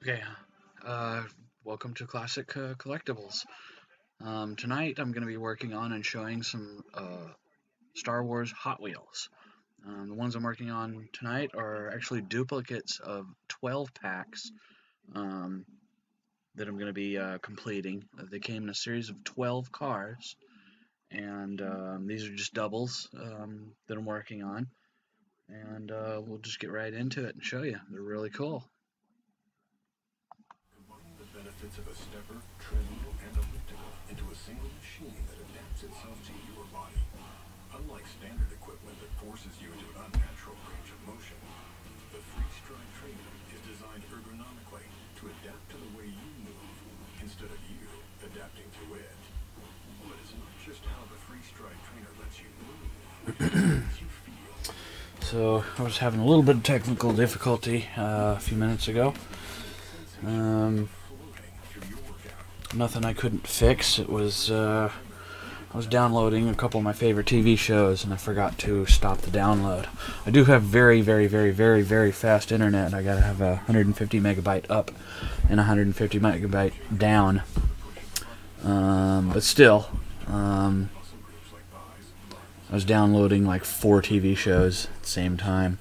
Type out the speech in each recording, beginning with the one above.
Okay, welcome to Klasic Kollectibles. Tonight I'm going to be working on and showing some Star Wars Hot Wheels. The ones I'm working on tonight are actually duplicates of 12 packs that I'm going to be completing. They came in a series of 12 cars, and these are just doubles that I'm working on. And we'll just get right into it and show you. They're really cool. Benefits of a stepper, treadmill, and elliptical into a single machine that adapts itself to your body. Unlike standard equipment that forces you into an unnatural range of motion, the freestride trainer is designed ergonomically to adapt to the way you move instead of you adapting to it. But it's not just how the freestride trainer lets you move, it lets you feel. So I was having a little bit of technical difficulty a few minutes ago. Nothing I couldn't fix. It was I was downloading a couple of my favorite TV shows and I forgot to stop the download. I do have very fast internet. I gotta have a 150 megabyte up and 150 megabyte down. But still, I was downloading like 4 TV shows at the same time.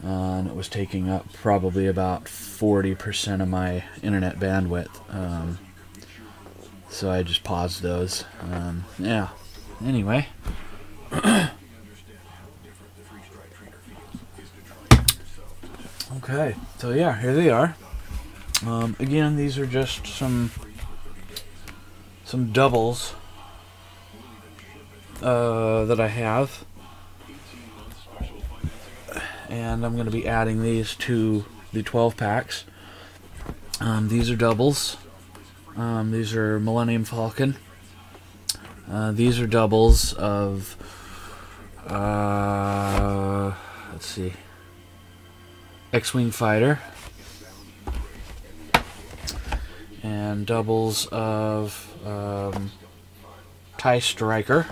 And it was taking up probably about 40% of my internet bandwidth. So I just paused those. Yeah. Anyway. Okay. So yeah, here they are. Again, these are just some doubles that I have. And I'm going to be adding these to the 12 packs. These are doubles. These are Millennium Falcon. These are doubles of, let's see, X-Wing Fighter. And doubles of TIE Striker.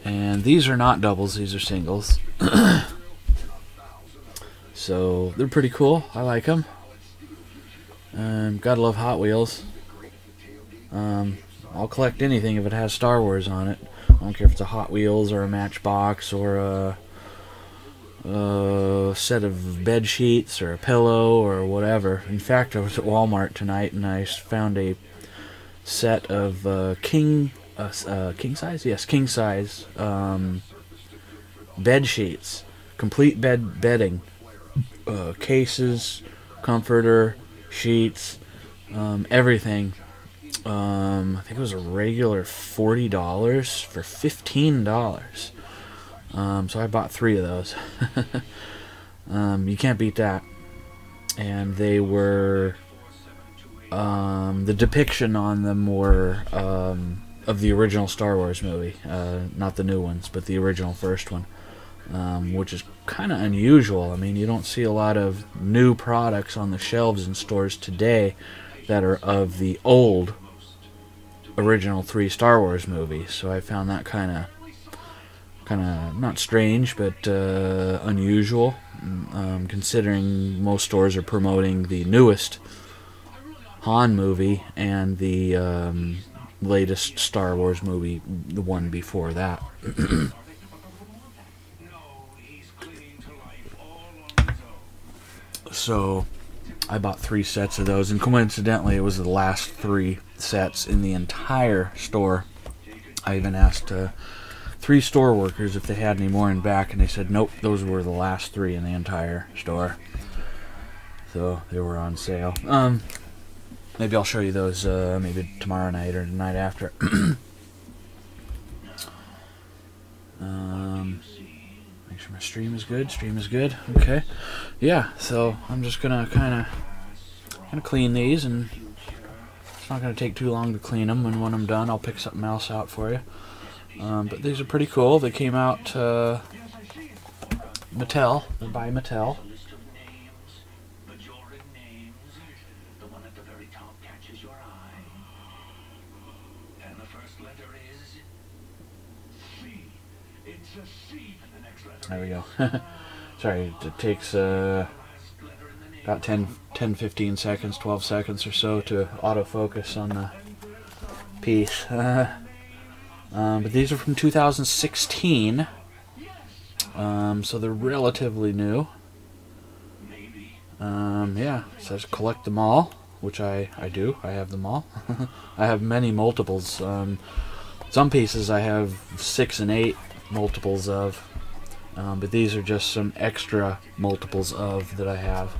And these are not doubles, these are singles. So they're pretty cool. I like them. Gotta love Hot Wheels. I'll collect anything if it has Star Wars on it. I don't care if it's a Hot Wheels or a Matchbox or a set of bed sheets or a pillow or whatever. In fact, I was at Walmart tonight and I found a set of king size? Yes, king size bed sheets. Complete bedding. Cases, comforter, sheets, everything. I think it was a regular $40 for $15. So I bought 3 of those. You can't beat that. And they were the depiction on them were of the original Star Wars movie, not the new ones, but the original first one, which is kind of unusual. I mean, you don't see a lot of new products on the shelves in stores today that are of the old original 3 Star Wars movies. So I found that kind of not strange, but unusual, considering most stores are promoting the newest Han movie and the latest Star Wars movie, the one before that. So I bought 3 sets of those, and coincidentally it was the last 3 sets in the entire store. I even asked 3 store workers if they had any more in back, and they said nope, those were the last 3 in the entire store. So they were on sale. Maybe I'll show you those maybe tomorrow night or the night after. Make sure my stream is good. Stream is good. Okay. yeah, so I'm just gonna kind of clean these, and it's not gonna take too long to clean them. And when I'm done, I'll pick something else out for you. But these are pretty cool. They came out Mattel. They're by Mattel. There we go. Sorry, it takes about 10-15 seconds, 12 seconds or so to autofocus on the piece. But these are from 2016, so they're relatively new. Yeah, it says collect them all, which I do. I have them all. I have many multiples. Some pieces I have 6 and 8 multiples of, but these are just some extra multiples of that I have,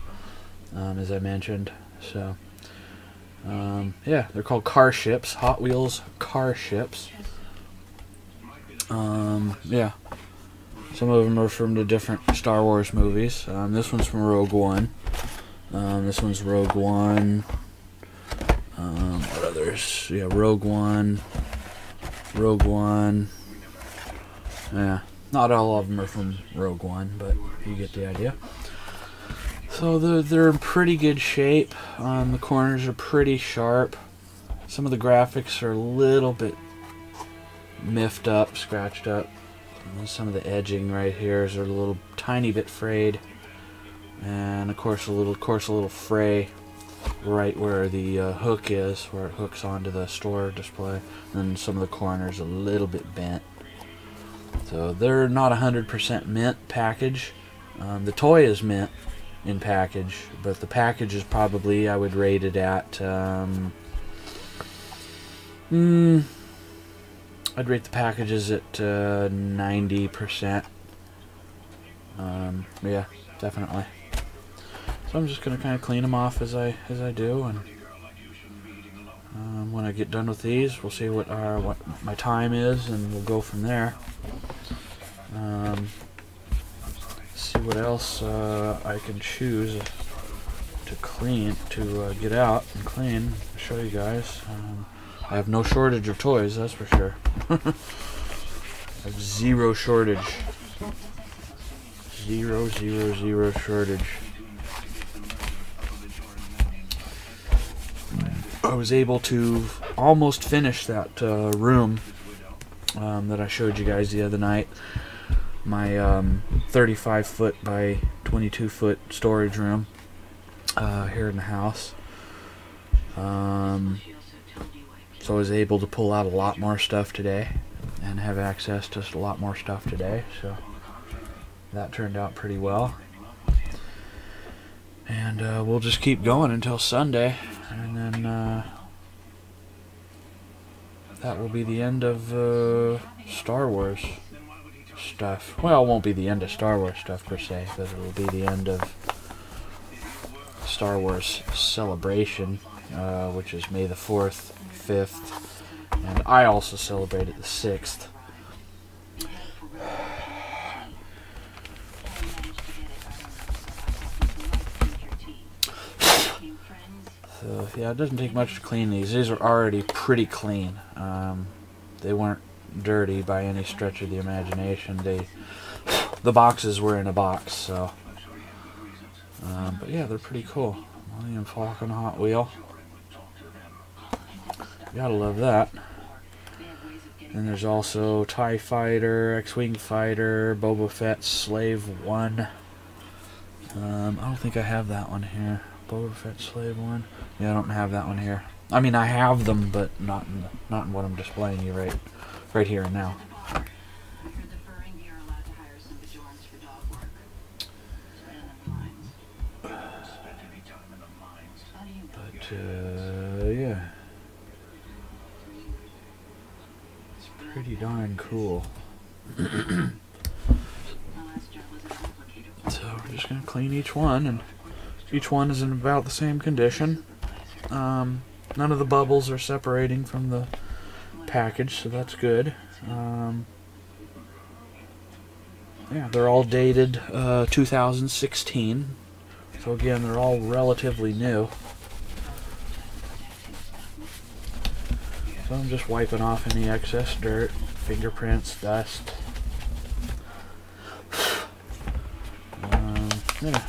as I mentioned. So, yeah, they're called car ships, Hot Wheels car ships. Yeah, some of them are from the different Star Wars movies. This one's from Rogue One. This one's Rogue One. What others? Yeah, Rogue One. Rogue One. Yeah, not all of them are from Rogue One, but you get the idea. So they're in pretty good shape. The corners are pretty sharp. Some of the graphics are a little bit miffed up, scratched up. And some of the edging right here is a little tiny bit frayed, and of course a little fray right where the hook is, where it hooks onto the store display. And some of the corners a little bit bent. So they're not 100% mint package. The toy is mint in package, but the package is probably, I would rate it at I'd rate the packages at 90%. Yeah, definitely. So I'm just gonna kind of clean them off as I do, and when I get done with these, we'll see what my time is, and we'll go from there. See what else I can choose to clean, to get out and clean. I'll show you guys. I have no shortage of toys, that's for sure. I have zero shortage. Zero shortage. I was able to almost finish that room that I showed you guys the other night. My 35-foot by 22-foot storage room here in the house. So I was able to pull out a lot more stuff today and have access to a lot more stuff today, so that turned out pretty well. And we'll just keep going until Sunday, and then that will be the end of Star Wars stuff. Well, it won't be the end of Star Wars stuff per se, but it will be the end of Star Wars Celebration, which is May the 4th, 5th, and I also celebrate it the 6th. So yeah, it doesn't take much to clean these. These are already pretty clean. They weren't dirty by any stretch of the imagination. The boxes were in a box, so. But yeah, they're pretty cool. Millennium Falcon Hot Wheel. Gotta love that. And there's also TIE Fighter, X-Wing Fighter, Boba Fett Slave 1. I don't think I have that one here. Boba Fett Slave 1. Yeah, I don't have that one here. I mean, I have them, but not in what I'm displaying you right here and now. But yeah, it's pretty darn cool. So we're just gonna clean each one, and each one is in about the same condition. None of the bubbles are separating from the package, so that's good. Yeah, they're all dated 2016, So again, they're all relatively new. So I'm just wiping off any excess dirt, fingerprints, dust. Yeah.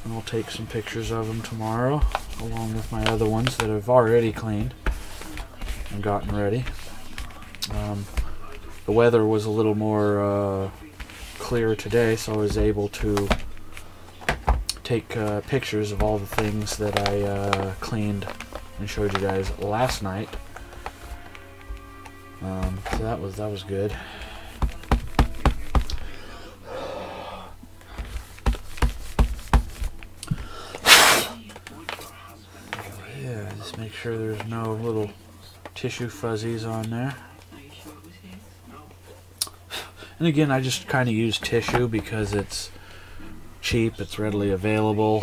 And I'll take some pictures of them tomorrow, along with my other ones that I've already cleaned and gotten ready. The weather was a little more clear today, so I was able to take pictures of all the things that I cleaned and showed you guys last night. So that was good. Yeah, just make sure there's no little tissue fuzzies on there. And again, I just kind of use tissue because it's cheap, it's readily available,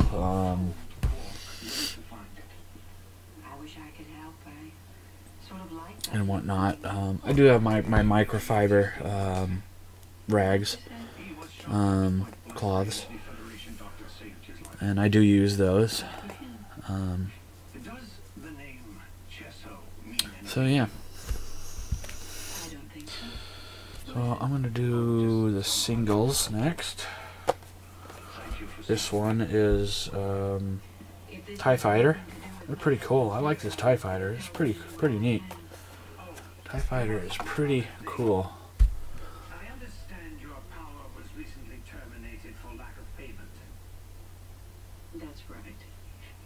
and whatnot. I do have my microfiber rags, cloths, and I do use those. So yeah. So I'm going to do the singles next. This one is TIE Fighter. They're pretty cool. I like this TIE Fighter. It's pretty neat. TIE Fighter is pretty cool. I understand your power was recently terminated for lack of payment. That's right.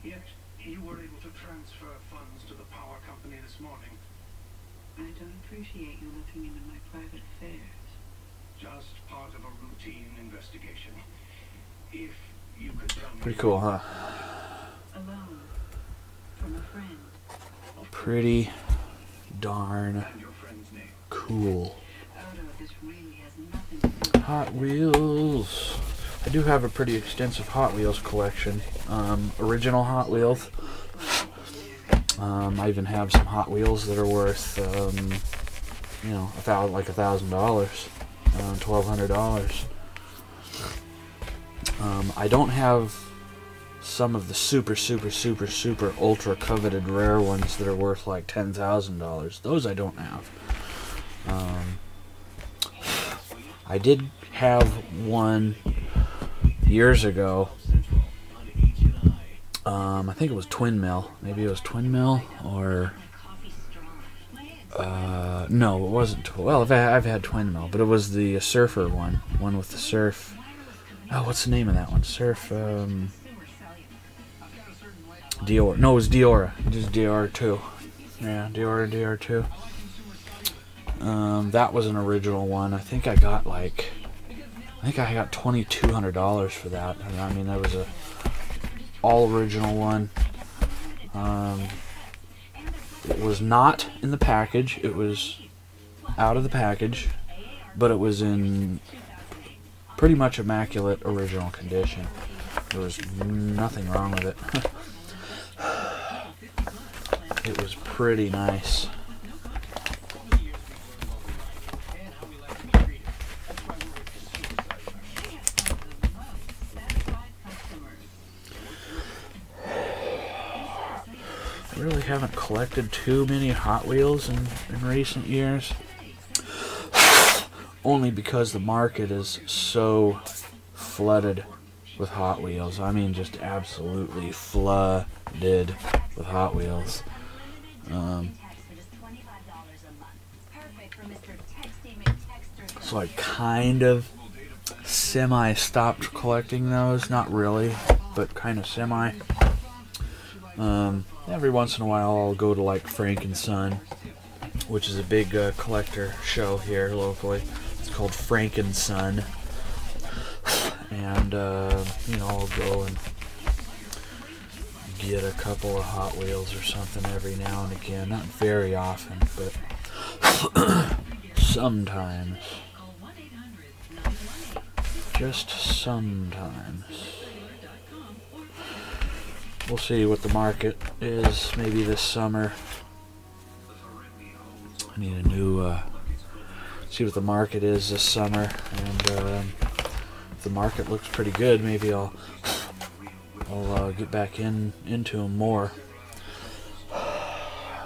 Yet you were able to transfer funds to the power company this morning. I don't appreciate you looking into my private affairs. Just part of a routine investigation. If you could tell me. Pretty cool, huh? Alone. From a friend. Pretty darn And your friend's name. cool. Odo, this really has nothing to do with Hot Wheels. I do have a pretty extensive Hot Wheels collection. Original Hot Wheels. I even have some Hot Wheels that are worth, you know, like $1,000, $1,200. I don't have some of the super ultra coveted rare ones that are worth like $10,000. Those I don't have. I did have one years ago. I think it was Twin Mill. Maybe it was Twin Mill, or no, it wasn't. Well, I've had Twin Mill, but it was the Surfer one with the surf. Oh, what's the name of that one? Surf. Dior. No, it was Diora. Just Dior 2. Yeah, Dior 2. That was an original one. I think I got $2,200 for that. I mean, that was a all original one. It was not in the package. It was out of the package, but it was in pretty much immaculate original condition. There was nothing wrong with it. It was pretty nice. I really haven't collected too many Hot Wheels in recent years. Only because the market is so flooded with Hot Wheels. I mean, just absolutely flooded with Hot Wheels. So I kind of semi-stopped collecting those. Not really, but kind of semi. Every once in a while I'll go to like Frank and Son, which is a big collector show here locally. It's called Frank and Son. And, you know, I'll go and get a couple of Hot Wheels or something every now and again. Not very often, but sometimes. Just sometimes. We'll see what the market is maybe this summer. I need a new, see what the market is this summer, and if the market looks pretty good, maybe I'll I'll get back into them more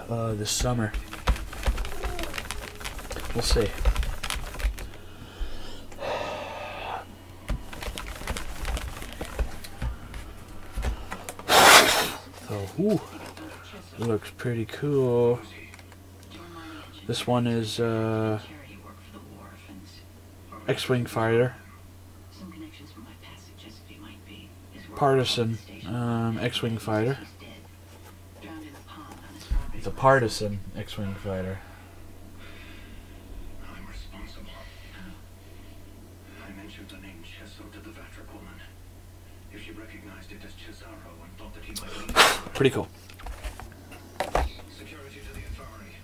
this summer. We'll see. So, ooh, it looks pretty cool. This one is X-Wing fighter. Partisan X-Wing fighter. It's a partisan X-Wing fighter. I'm responsible. I mentioned the name Chesso to the Vatra woman. If she recognized it as Cesaro and thought that he might be... Pretty cool. Security to the infirmary.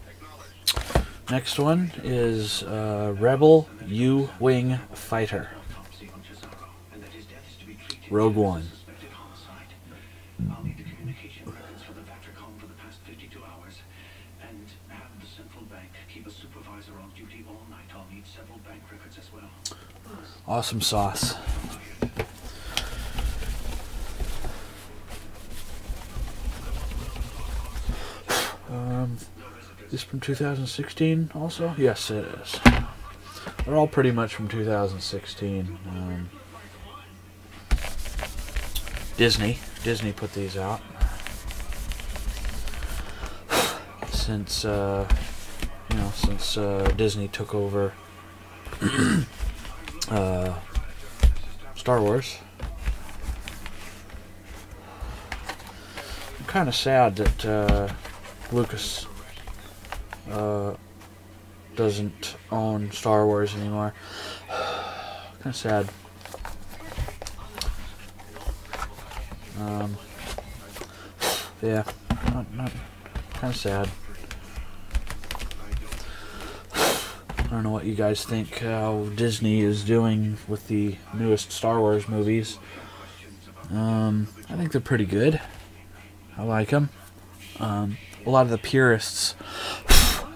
Acknowledged. Next one is Rebel U-Wing fighter. Autopsy on Cesaro, and that his death is to be treated Rogue as a One. suspected homicide. I'll need the communication records for the Vatracom for the past 52 hours, and have the central bank keep a supervisor on duty all night. I'll need several bank records as well. Awesome sauce. This from 2016 also? Yes, it is. They're all pretty much from 2016. Disney put these out. Since, since Disney took over Star Wars. I'm kind of sad that Lucas doesn't own Star Wars anymore. Kind of sad. Yeah, not kind of sad. I don't know what you guys think how Disney is doing with the newest Star Wars movies. I think they're pretty good. I like them. A lot of the purists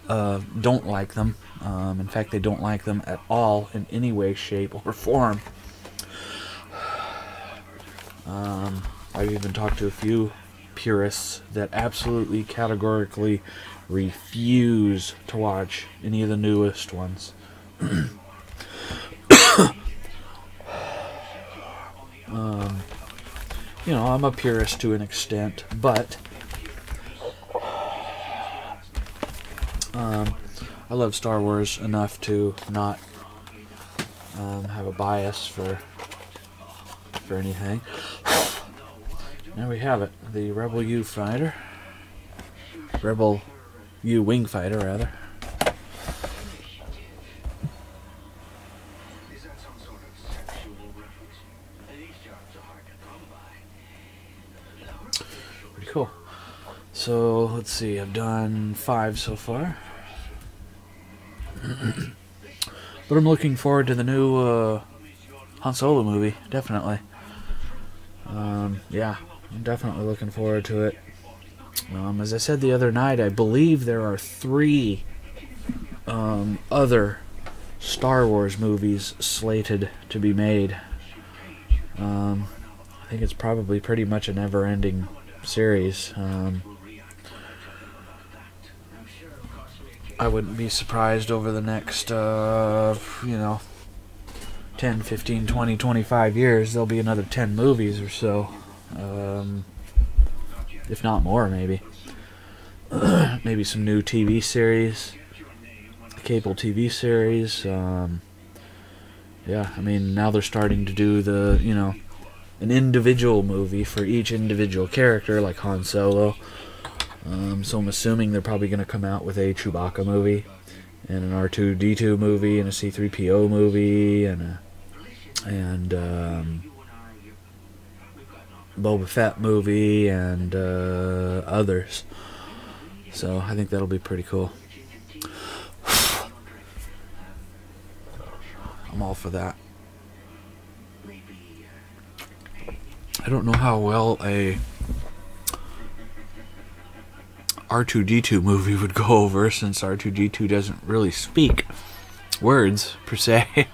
don't like them. In fact, they don't like them at all in any way, shape, or form. I've even talked to a few purists that absolutely categorically refuse to watch any of the newest ones. I'm a purist to an extent, but I love Star Wars enough to not have a bias for anything. There we have it, the Rebel U fighter. Rebel U-Wing fighter, rather. Is that some sort of sexual reference? These jobs are hard to come by. Pretty cool. So, let's see, I've done 5 so far. But I'm looking forward to the new Han Solo movie, definitely. Yeah, I'm definitely looking forward to it. As I said the other night, I believe there are 3 other Star Wars movies slated to be made. I think it's probably pretty much a never-ending series. I wouldn't be surprised over the next, 10, 15, 20, 25 years, there'll be another 10 movies or so. If not more, maybe. Maybe some new TV series, cable TV series. Yeah, I mean, now they're starting to do an individual movie for each individual character, like Han Solo. So I'm assuming they're probably going to come out with a Chewbacca movie, and an R2-D2 movie, and a C-3PO movie, and Boba Fett movie, and others. So I think that'll be pretty cool. I'm all for that. I don't know how well a R2-D2 movie would go over, since R2-D2 doesn't really speak words per se.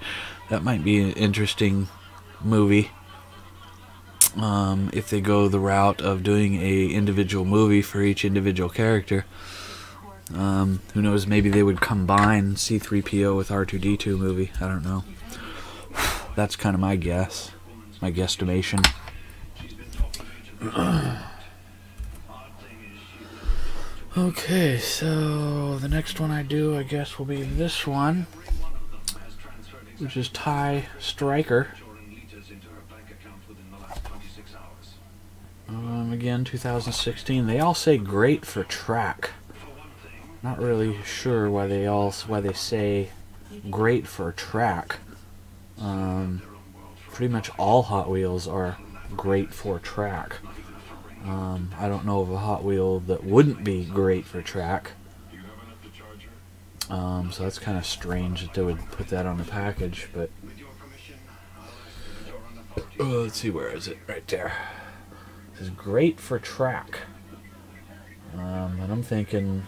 That might be an interesting movie. if they go the route of doing a individual movie for each individual character. Who knows, maybe they would combine C-3PO with R2-D2 movie. I don't know. That's kind of my guess. My guesstimation. Okay, so the next one I do, I guess, will be this one, which is TIE Striker. Again, 2016. They all say great for track. Not really sure why they say great for track. Pretty much all Hot Wheels are great for track. I don't know of a Hot Wheel that wouldn't be great for track. So that's kind of strange that they would put that on the package, but let's see, where is it? Right there. This is great for track. And I'm thinking,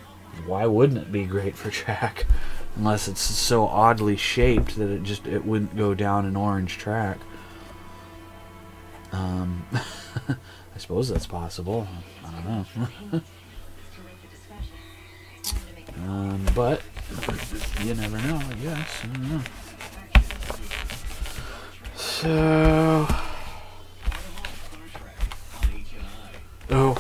why wouldn't it be great for track? Unless it's so oddly shaped that it wouldn't go down an orange track. I suppose that's possible. I don't know. But you never know, I guess. I don't know. So,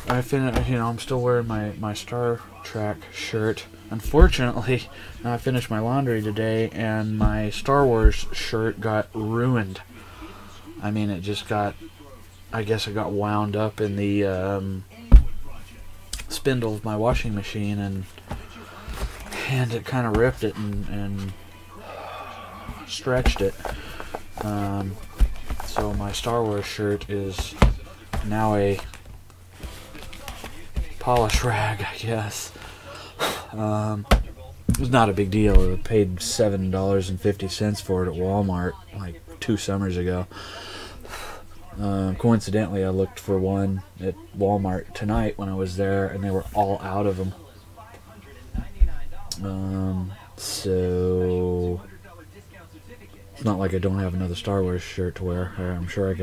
I finished. I'm still wearing my Star Trek shirt. Unfortunately, I finished my laundry today, and my Star Wars shirt got ruined. I mean, it just got. I guess it got wound up in the spindle of my washing machine, and it kind of ripped it and stretched it. So my Star Wars shirt is now a polish rag, I guess. It was not a big deal. I paid $7.50 for it at Walmart like 2 summers ago. Coincidentally, I looked for one at Walmart tonight when I was there, and they were all out of them. So it's not like I don't have another Star Wars shirt to wear. I'm sure I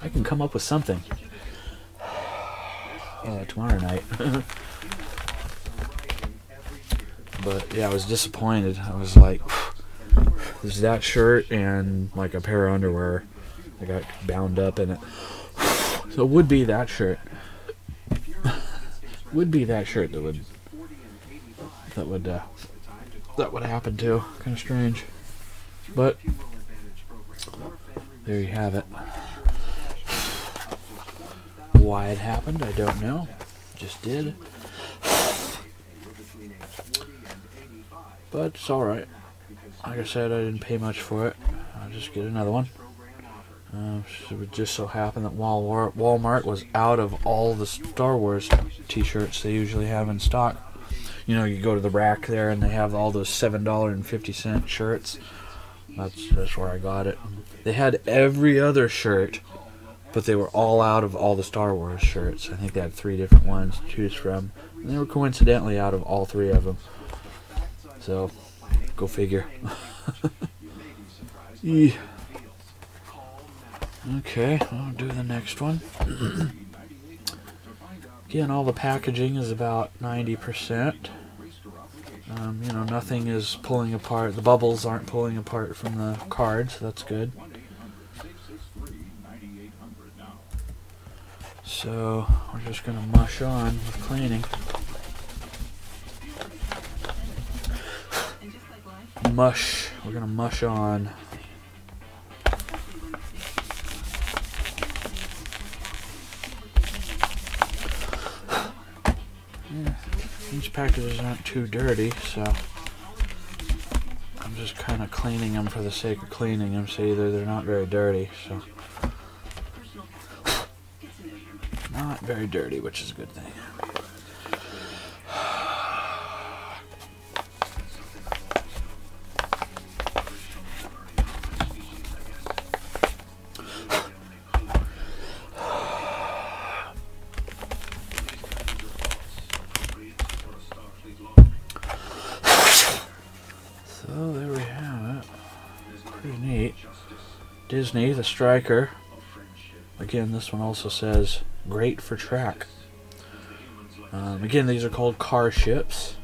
can come up with something tomorrow night. But yeah, I was disappointed. I was like, there's that shirt and like a pair of underwear. I got bound up in it. So it would be that shirt. Would be that shirt that would happen to. Kind of strange. But there you have it. Why it happened, I don't know. Just did. But it's alright. Like I said, I didn't pay much for it. I'll just get another one. It would just so happen that Walmart was out of all the Star Wars t-shirts they usually have in stock. You know, you go to the rack there and they have all those $7.50 shirts. That's where I got it. They had every other shirt, but they were all out of all the Star Wars shirts. I think they had 3 different ones to choose from. And they were coincidentally out of all 3 of them. So, go figure. Yeah. Okay, I'll do the next one. Again, all the packaging is about 90%. You know, nothing is pulling apart. The bubbles aren't pulling apart from the card, so that's good. So, we're just going to mush on with cleaning. Mush. We're going to mush on. These packages aren't too dirty, so I'm just kind of cleaning them for the sake of cleaning them. So either they're not very dirty, so not very dirty, which is a good thing. So there we have it. Pretty neat. Disney, the Striker. again, this one also says great for track. Again, these are called car ships.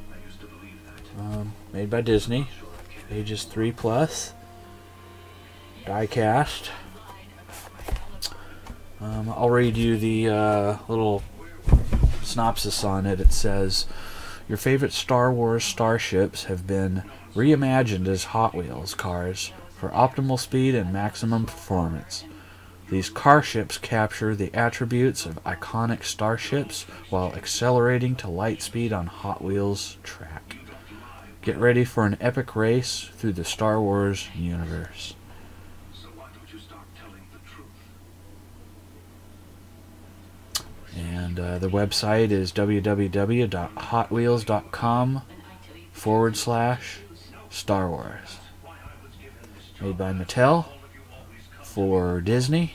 Made by Disney. Ages 3+. Die cast. I'll read you the little synopsis on it. It says, your favorite Star Wars starships have been reimagined as Hot Wheels cars for optimal speed and maximum performance. These car ships capture the attributes of iconic starships while accelerating to light speed on Hot Wheels track. Get ready for an epic race through the Star Wars universe. So why don't you start telling the truth? And the website is www.hotwheels.com/Star Wars. Made by Mattel for Disney.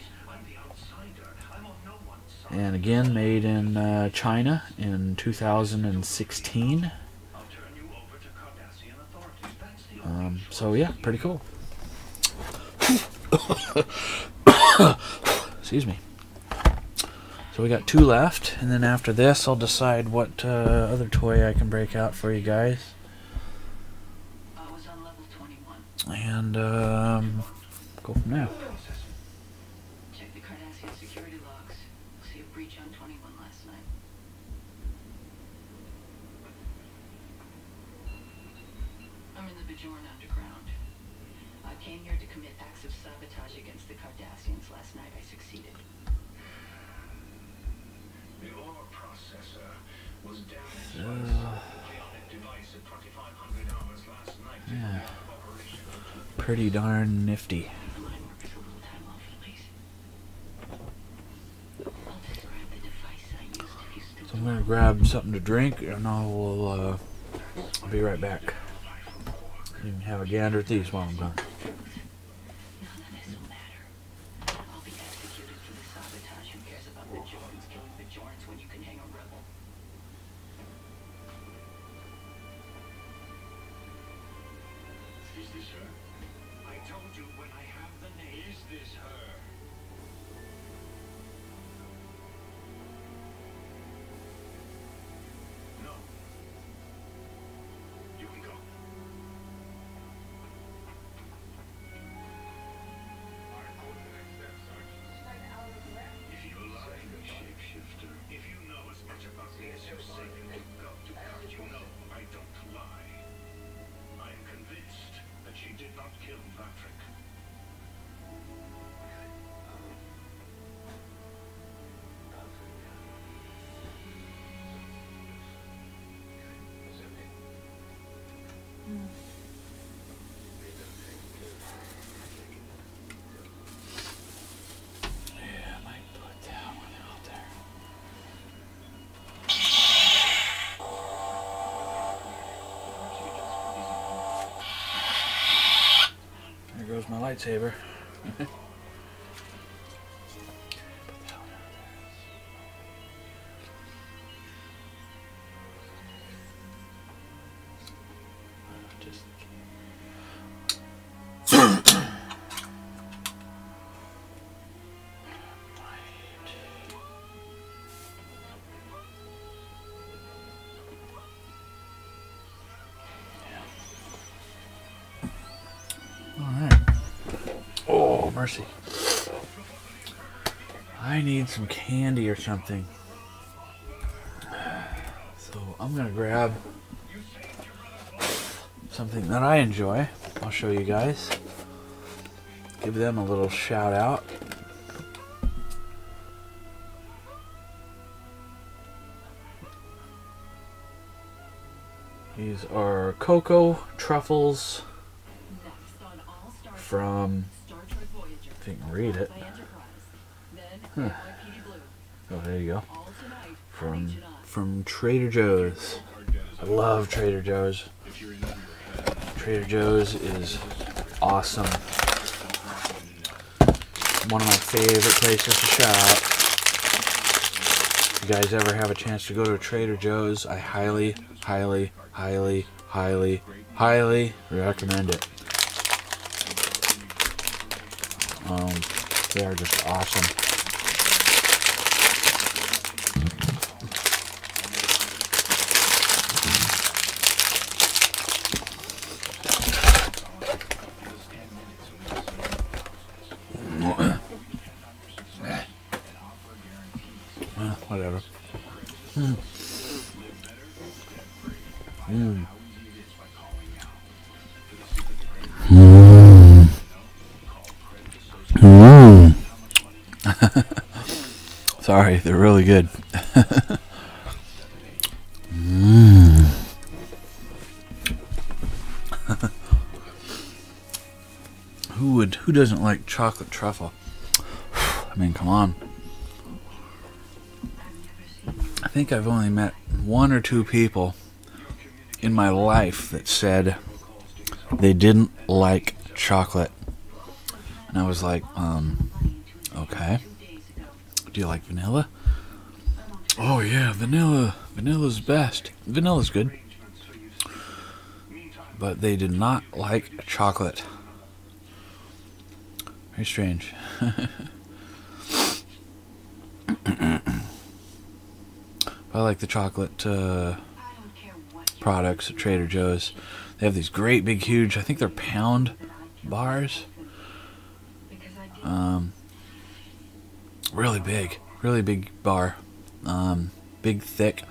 And again, made in China in 2016. So yeah, pretty cool. Excuse me. So we got 2 left, and then after this I'll decide what other toy I can break out for you guys. I was on level 21. And go from there. Check the Cardassian security logs. See a breach on 21 last night. I'm in the Bajoran underground. I came here to commit acts of sabotage against the Cardassians. Last night I succeeded. The ore processor was damaged by a cybernetic device at 2500 hours last night. Yeah. Pretty darn nifty. So I'm gonna grab something to drink, and I'll be right back. You can have a gander at these while I'm gone. None of this will matter. I'll be executed for the sabotage. Who cares about Bajorans killing Bajorans when you can hang a rebel? Is this her? I told you when I have the name. Is this her? No. You can go. If you like a shapeshifter, if you know as much about me as you're saying to go to cut, you know I don't lie. I am convinced that she did not kill Patrick. Yeah, I might put that one out there. There goes my lightsaber. Just Alright. Oh, mercy. I need some candy or something. So I'm gonna grab something that I enjoy. I'll show you guys. Give them a little shout out. These are cocoa truffles from, if you can read it. Huh. Oh, there you go. From Trader Joe's. I love Trader Joe's. Trader Joe's is awesome. One of my favorite places to shop. If you guys ever have a chance to go to a Trader Joe's, I highly, highly, highly, highly, highly recommend it. They are just awesome. Sorry, they're really good. Who doesn't like chocolate truffle? I mean, come on. I think I've only met 1 or 2 people in my life that said they didn't like chocolate. And I was like, okay. Do you like vanilla? Oh yeah, vanilla. Vanilla's best. Vanilla's good. But they did not like chocolate. Very strange. I like the chocolate products at Trader Joe's. They have these great big huge, I think they're pound bars. Really big bar. Big thick.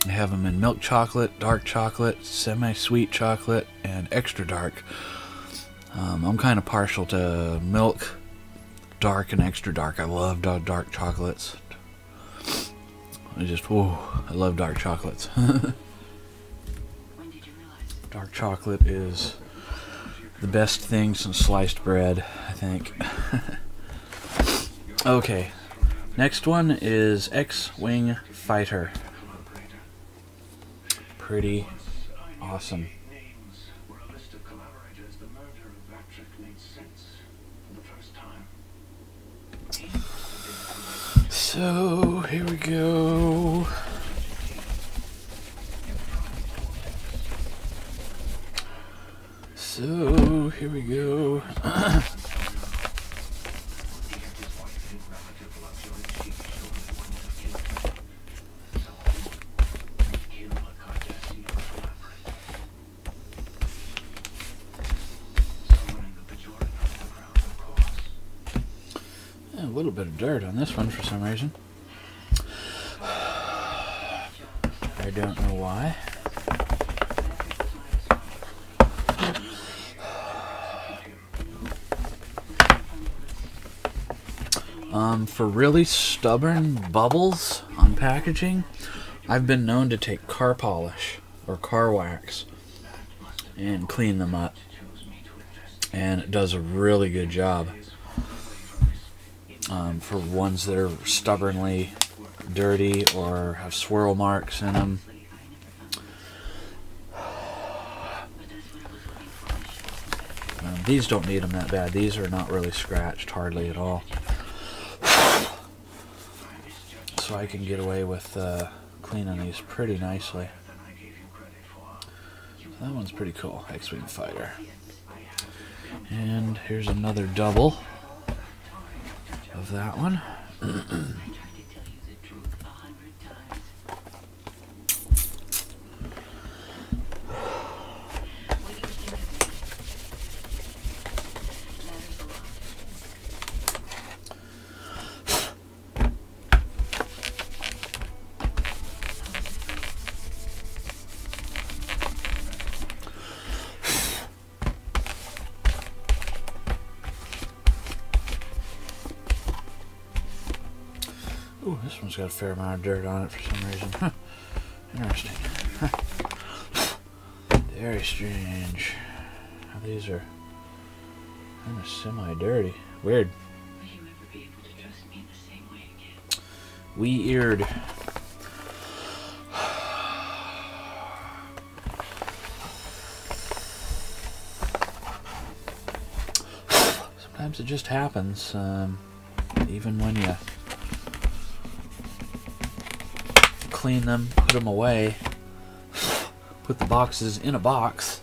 They have them in milk chocolate, dark chocolate, semi-sweet chocolate, and extra dark. I'm kind of partial to milk, dark, and extra dark. I love dark chocolates. I love dark chocolates. Dark chocolate is the best thing since sliced bread, I think. Okay, next one is X-Wing Fighter. Pretty awesome. So, here we go. A little bit of dirt on this one for some reason. I don't know why. For really stubborn bubbles on packaging, I've been known to take car polish or car wax and clean them up, and it does a really good job. For ones that are stubbornly dirty or have swirl marks in them. These don't need them that bad. These are not really scratched hardly at all. So I can get away with cleaning these pretty nicely. That one's pretty cool, X-Wing Fighter. And here's another double of that one. Ooh, this one's got a fair amount of dirt on it for some reason. Huh. Interesting. Huh. Very strange. These are kind of semi-dirty. Weird. Will you ever be able to trust me the same way again? Weird. Sometimes it just happens, even when you clean them, put them away, put the boxes in a box.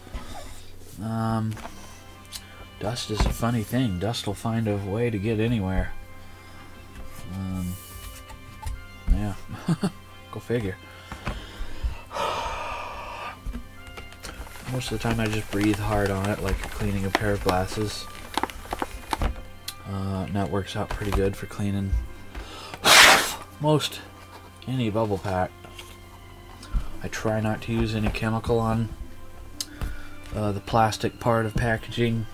Dust is a funny thing. Dust will find a way to get anywhere. Yeah, go figure. Most of the time I just breathe hard on it like cleaning a pair of glasses. And that works out pretty good for cleaning most any bubble pack, I try not to use any chemical on the plastic part of packaging,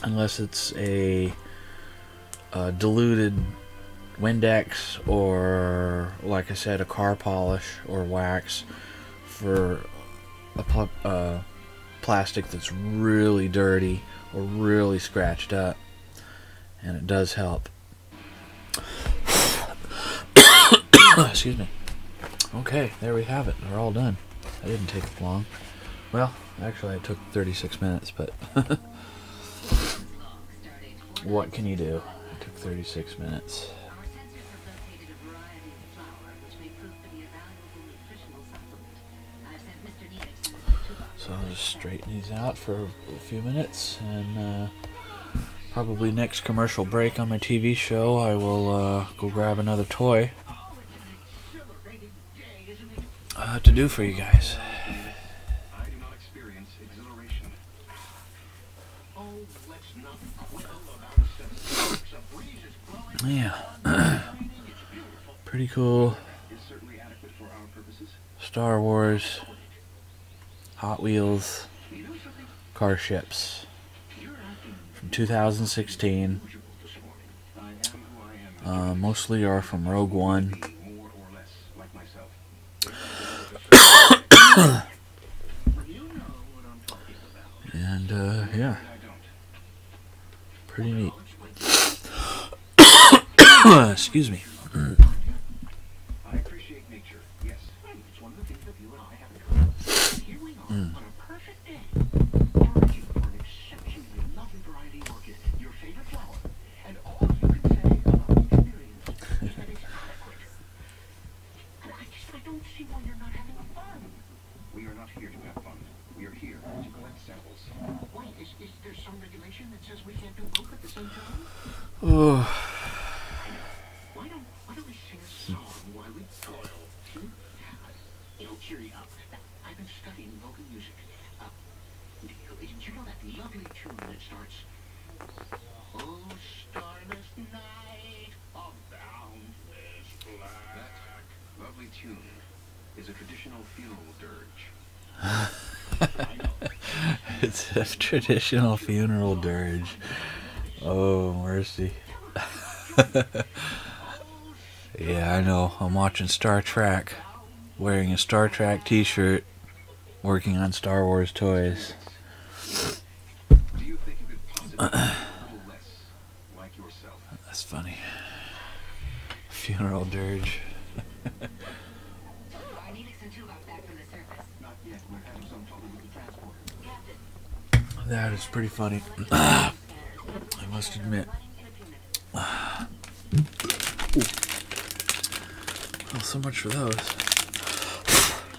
unless it's a diluted Windex or, like I said, a car polish or wax for a plastic that's really dirty or really scratched up, and it does help. Excuse me. Okay, there we have it. They're all done. That didn't take long. Well, actually it took 36 minutes, but what can you do? It took 36 minutes. So I'll just straighten these out for a few minutes, and probably next commercial break on my TV show I will go grab another toy to do for you guys. I do not experience exhilaration. Oh, let's not quibble about a breeze is blowing. Yeah. Pretty cool. Is certainly adequate for our purposes. Star Wars, Hot Wheels, car ships from 2016. Mostly are from Rogue One. More or less like myself. And yeah, pretty neat. Excuse me. I appreciate nature. Yes. It's one of the things that you and I have in common. Here we are on a perfect day. Foraging for an exceptionally lovely variety of orchid, your favorite flower, and all you can say about the experience is that it's adequate. I don't see why you're not having fun. We are not here to have fun. We are here to collect samples. Wait, is there some regulation that says we can't do both at the same time? Oh, Why don't we sing a song while we toil? It'll cheer you up. I've been studying vocal music. Did you know that lovely tune that starts, "Oh, starless night of boundless black"? That lovely tune is a traditional funeral dirge. I know. it's a traditional funeral dirge. Oh, mercy. Yeah, I know. I'm watching Star Trek, wearing a Star Trek t-shirt, working on Star Wars toys. Do you think you could possibly be a little less like yourself? That's funny. Funeral dirge. I need some Dewback back from the surface. Not yet. We're having some trouble with the transporter. Captain. That is pretty funny. I must admit. Ooh. Well, so much for those.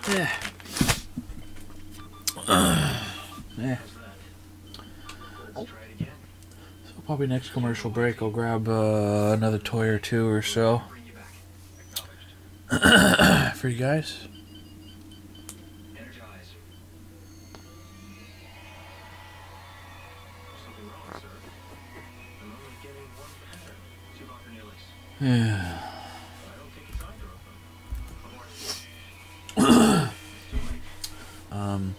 Yeah. Yeah. Let's try it again. So probably next commercial break I'll grab another toy or two or so Bring you back. Acknowledged. for you guys. Energize. Something wrong, sir. I'm only getting one pattern. Two Dr. Neelix. Yeah. I don't think it's either of them.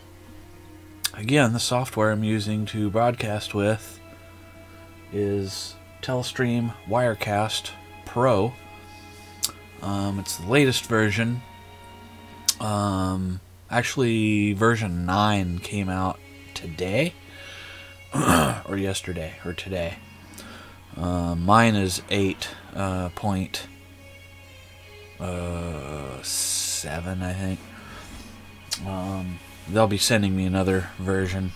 Again, the software I'm using to broadcast with is Telestream Wirecast Pro. It's the latest version. Actually, version 9 came out today, or yesterday, or today. Mine is 8.7, I think. They'll be sending me another version,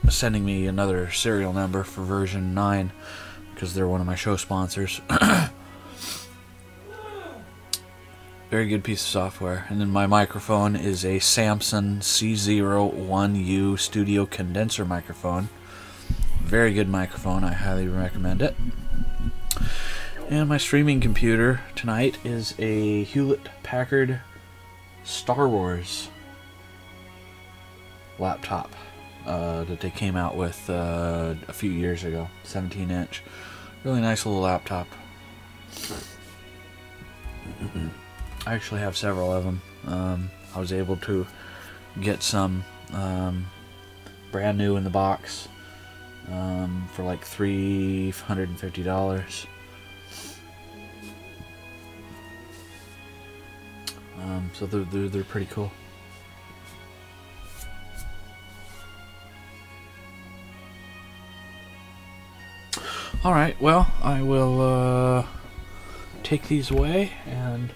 sending me another serial number for version 9, because they're one of my show sponsors. Very good piece of software. And then my microphone is a Samson C01U studio condenser microphone. Very good microphone. I highly recommend it. And my streaming computer tonight is a Hewlett-Packard Star Wars laptop that they came out with a few years ago. 17-inch. Really nice little laptop. I actually have several of them. I was able to get some brand new in the box for like $350. So they're pretty cool. Alright, well, I will take these away and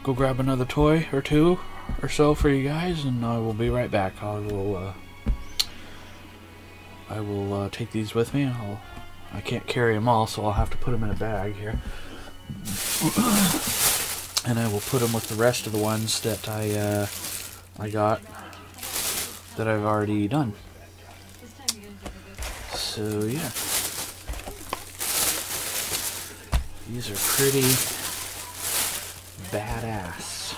go grab another toy or two or so for you guys, and I will be right back. I will take these with me. I can't carry them all, so I'll have to put them in a bag here. And I will put them with the rest of the ones that I got that I've already done. So yeah, these are pretty badass,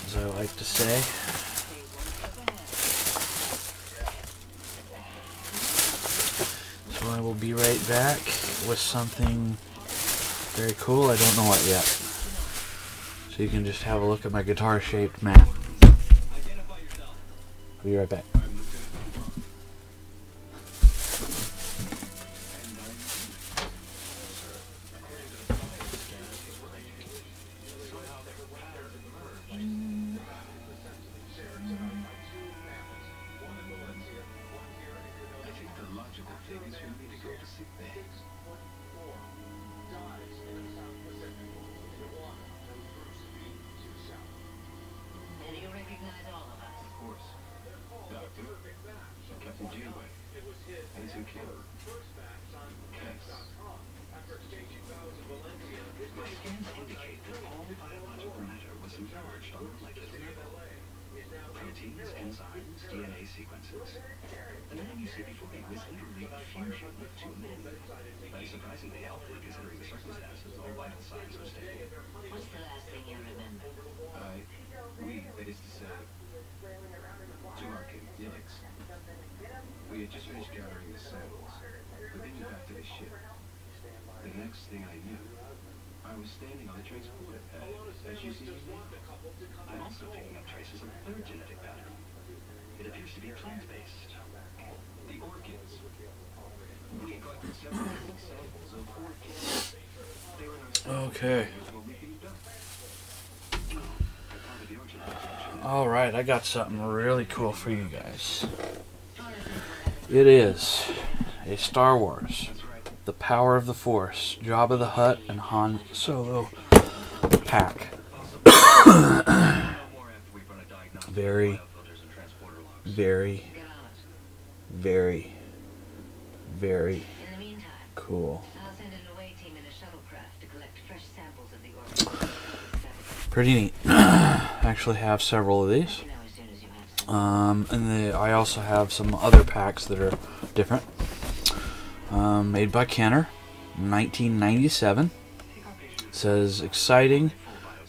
as I like to say. So I will be right back with something very cool. I don't know what yet. So you can just have a look at my guitar-shaped map. I'll be right back. Dewback, he's a killer. My scans indicate that all biological matter was enlarged on molecular level. Proteins, enzymes, DNA sequences. The man you see before you was literally a fusion of two men. But surprisingly healthy considering the circumstances. All vital signs are stable. What's the last thing you remember? That is to say, to our helix. We had just finished gathering the samples, but then you got to the ship. The next thing I knew, I was standing on the transporter pad, as you see me now. I'm also picking up traces of a third genetic pattern. It appears to be plant-based. The orchids. We had collected several samples of orchids. They were in our Okay. when we beamed up. Alright, I got something really cool for you guys. It is a Star Wars, The Power of the Force, Jabba the Hutt and Han Solo pack. Very, very, very, very cool. I'll send an away team in a shuttlecraft to collect fresh samples of the organ. Pretty neat. I actually have several of these. You know as soon as you have some. I also have some other packs that are different. Made by Kenner, 1997. It says exciting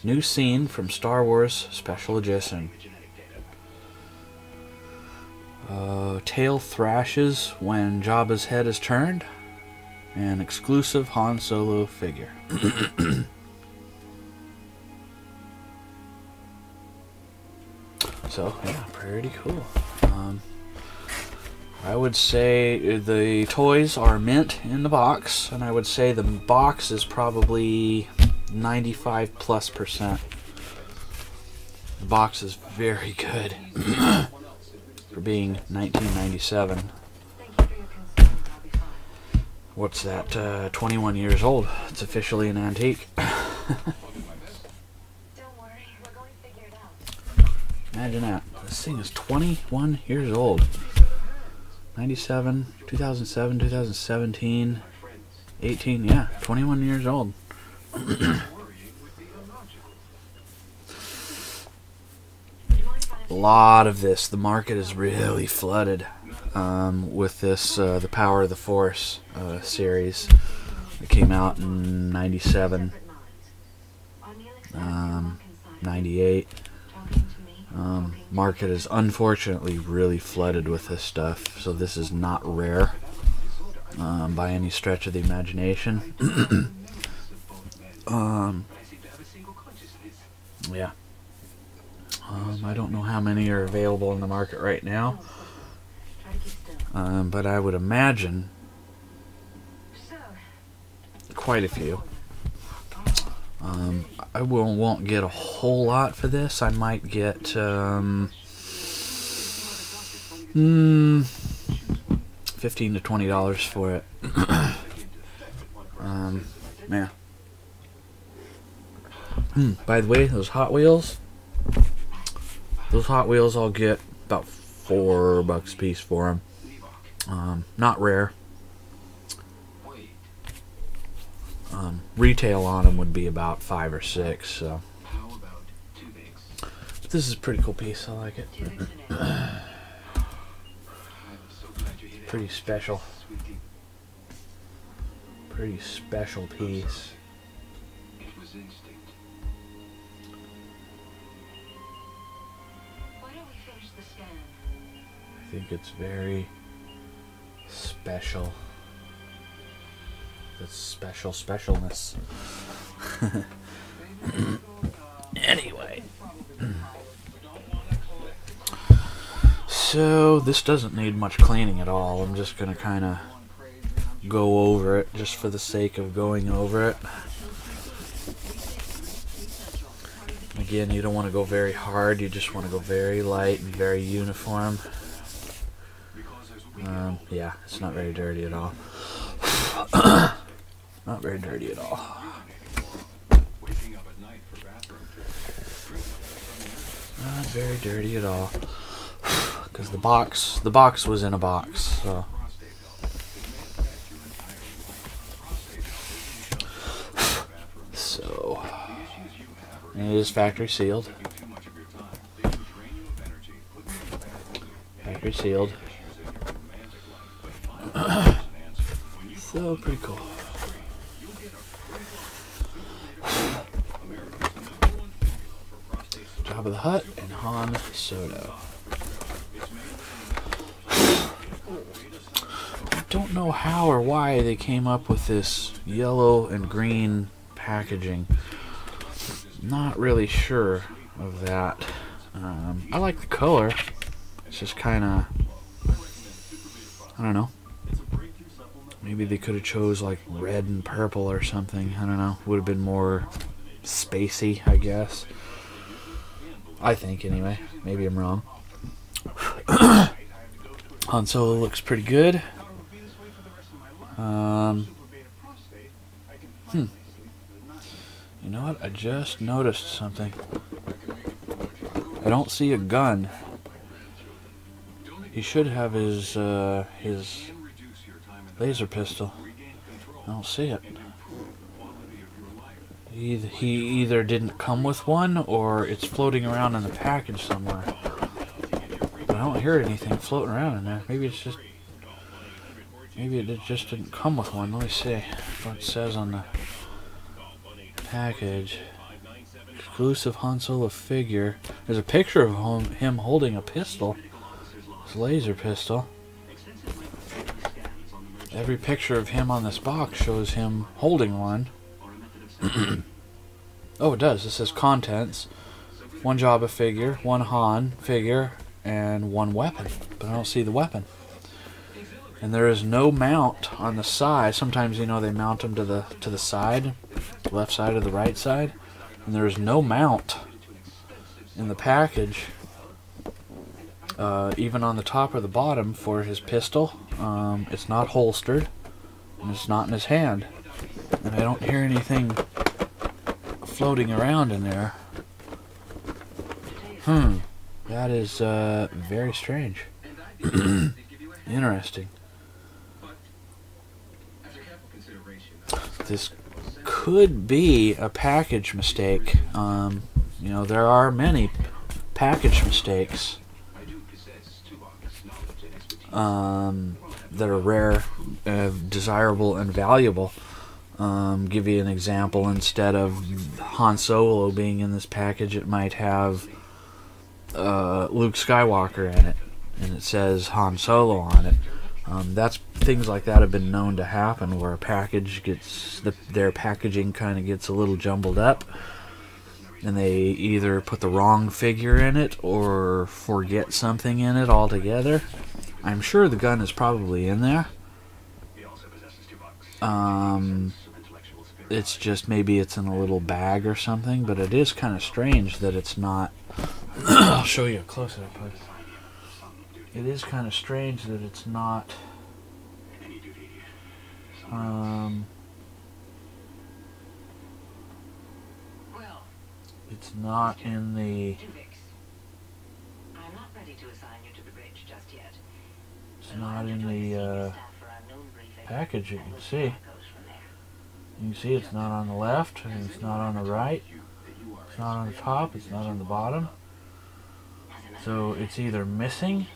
new scene from Star Wars Special Edition. Tail thrashes when Jabba's head is turned. An exclusive Han Solo figure. So, yeah, pretty cool. I would say the toys are mint in the box, and I would say the box is probably 95+%. The box is very good for being 1997. What's that? 21 years old. It's officially an antique. Imagine that. This thing is 21 years old. 97, 2007, 2017, 18, yeah, 21 years old. A lot of this. The market is really flooded with this, The Power of the Force series. It came out in 97, 98. Market is unfortunately really flooded with this stuff, so this is not rare. by any stretch of the imagination. Yeah. I don't know how many are available in the market right now, but I would imagine quite a few. I won't get a whole lot for this. I might get $15 to $20 for it. Yeah. By the way, those Hot Wheels I'll get about $4 a piece for them. Not rare. Retail on them would be about $5 or $6. So this is a pretty cool piece. I like it. Pretty special. Pretty special piece. I think it's very special. The specialness. Anyway. So this doesn't need much cleaning at all. I'm just gonna kind of go over it just for the sake of going over it. Again, you don't want to go very hard, you just want to go very light and very uniform. Yeah, it's not very dirty at all. Not very dirty at all. Not very dirty at all. Because the box was in a box, so. So, and it is factory sealed. Factory sealed. So pretty cool. Jabba the Hutt and Han Solo. I don't know how or why they came up with this yellow and green packaging. Not really sure of that. I like the color. It's just kind of, I don't know. Maybe they could have chose like red and purple or something. I don't know. Would have been more spacey, I guess. I think, anyway. Maybe I'm wrong. Han Solo looks pretty good. You know what? I just noticed something. I don't see a gun. He should have his laser pistol. I don't see it. He either didn't come with one, or it's floating around in the package somewhere. But I don't hear anything floating around in there. Maybe it's just... Maybe it just didn't come with one. Let me see what it says on the package. Exclusive Han Solo figure. There's a picture of him holding a pistol. His laser pistol. Every picture of him on this box shows him holding one. Oh, it does. It says contents. One Jabba figure, one Han figure, and one weapon. But I don't see the weapon. And there is no mount on the side. Sometimes, you know, they mount them to the side, left side or the right side. And there is no mount in the package, even on the top or the bottom for his pistol. It's not holstered, and it's not in his hand. And I don't hear anything floating around in there. That is very strange. Interesting. This could be a package mistake. You know, there are many package mistakes that are rare, desirable, and valuable. Give you an example. Instead of Han Solo being in this package, it might have Luke Skywalker in it, and it says Han Solo on it. That's things like that have been known to happen, where a package gets their packaging kind of gets a little jumbled up, and they either put the wrong figure in it or forget something in it altogether. I'm sure the gun is probably in there. It's just maybe it's in a little bag or something, but it is kind of strange that it's not. I'll show you a close-up. It is kind of strange that it's not. It's not in the. I'm not ready to assign you to the bridge just yet. It's not in the package. You can see. You can see it's not on the left, and it's not on the right. It's not on the top. It's not on the bottom. So it's either missing,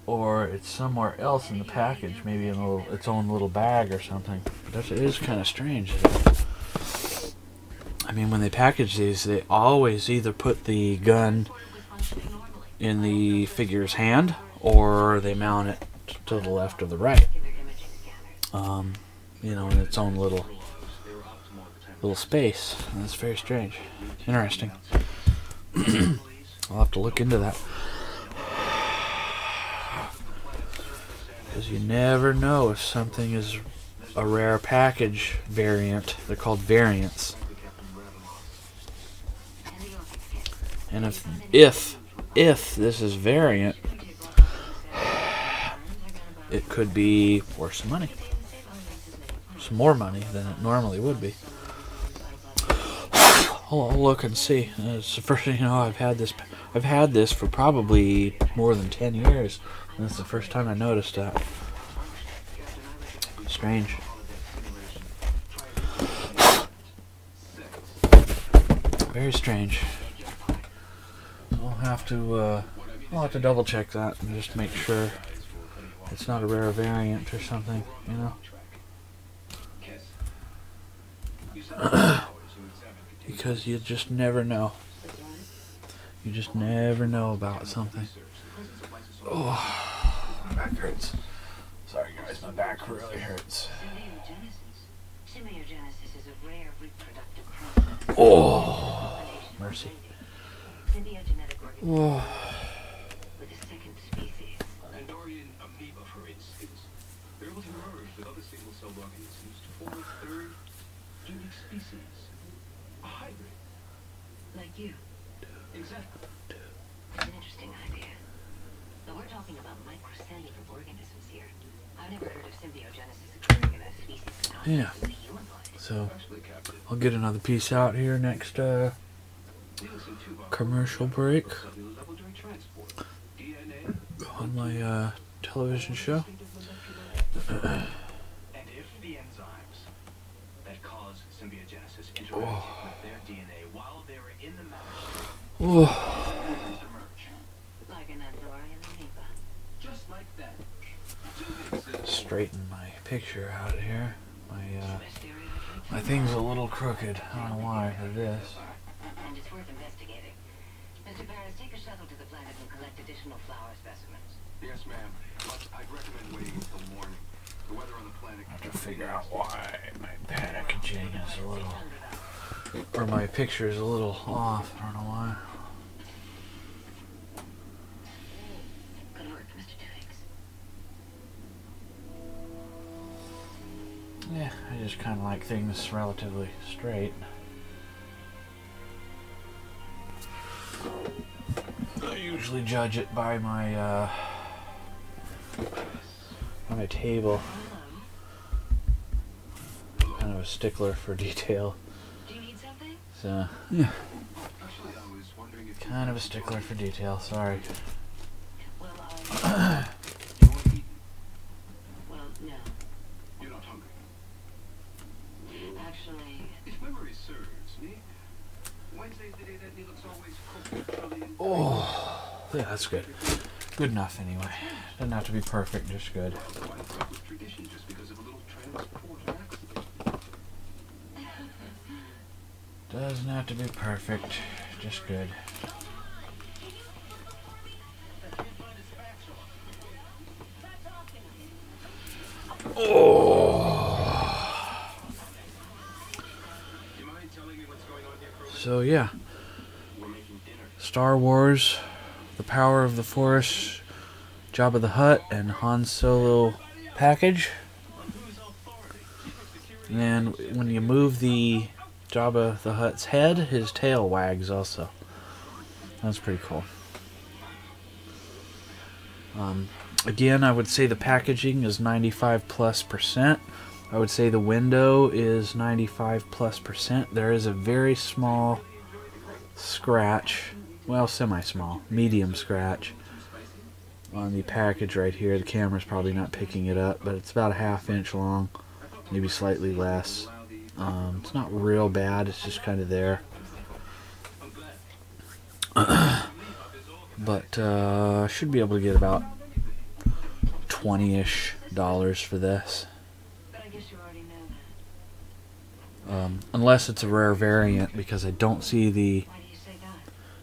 or it's somewhere else in the package, maybe in its own little bag or something. It is kind of strange. I mean, when they package these, they always either put the gun in the figure's hand, or they mount it to the left or the right. You know, in its own little space. And that's very strange. Interesting. I'll have to look into that. Because you never know if something is a rare package variant. They're called variants. And if this is variant, it could be worth some money. Some more money than it normally would be. I'll look and see. It's the first thing you know, I've had this for probably more than 10 years. And it's the first time I noticed that. Strange. Very strange. I'll have to double check that and just make sure it's not a rare variant or something, you know. Because you just never know. You just never know about something. Oh, my back hurts. Sorry guys, my back really hurts. Symbiogenesis is a rare reproductive process. Oh, mercy. Oh. With a second species. Andorian amoeba, for instance. They're able to merge with other single-celled organisms to form a third unique species. A hybrid. Like you. Exactly. It's an interesting idea. Though we're talking about microcellular organisms here. I've never heard of symbiogenesis occurring in a species analogous to the human body. So I'll get another piece out here next commercial break on my television show. And if the enzymes that cause symbiogenesis interact with their DNA while they're in the matter, Like an Andorian amoeba. just like that. Straighten my picture out here. My thing's a little crooked. I don't know why, but it is. And it's worth investigating. Mr. Paris, take a shuttle to the planet and collect additional flower specimens. Yes, ma'am. But I'd recommend waiting until morning. The weather on the planet I have to figure out why my packaging is a little, or my picture is a little off. I don't know why. Good work, Mr. Dewback. Yeah, I just kind of like things relatively straight. I usually judge it by my table. Kind of a stickler for detail. Do you need something? So yeah, Actually, I was wondering if kind of a stickler for detail. Sorry. Well, you want to eat. well, no. You're not hungry. Actually, If memory serves me, Wednesday's the day that Neelix always cooks early in Oh, yeah, that's good. Good enough anyway. Doesn't have to be perfect, just good. tradition just because of a little transport accident. Doesn't have to be perfect, just good. So yeah, Star Wars, The Power of the Force, Jabba the Hutt, and Han Solo package. And when you move the Jabba the Hutt's head, his tail wags also. That's pretty cool. Again, I would say the packaging is 95+%. I would say the window is 95+%. There is a very small scratch, well, semi-small, medium scratch on the package right here. The camera's probably not picking it up, but it's about a ½ inch long, maybe slightly less. It's not real bad, it's just kind of there. But I should be able to get about $20-ish for this. Unless it's a rare variant, because I don't see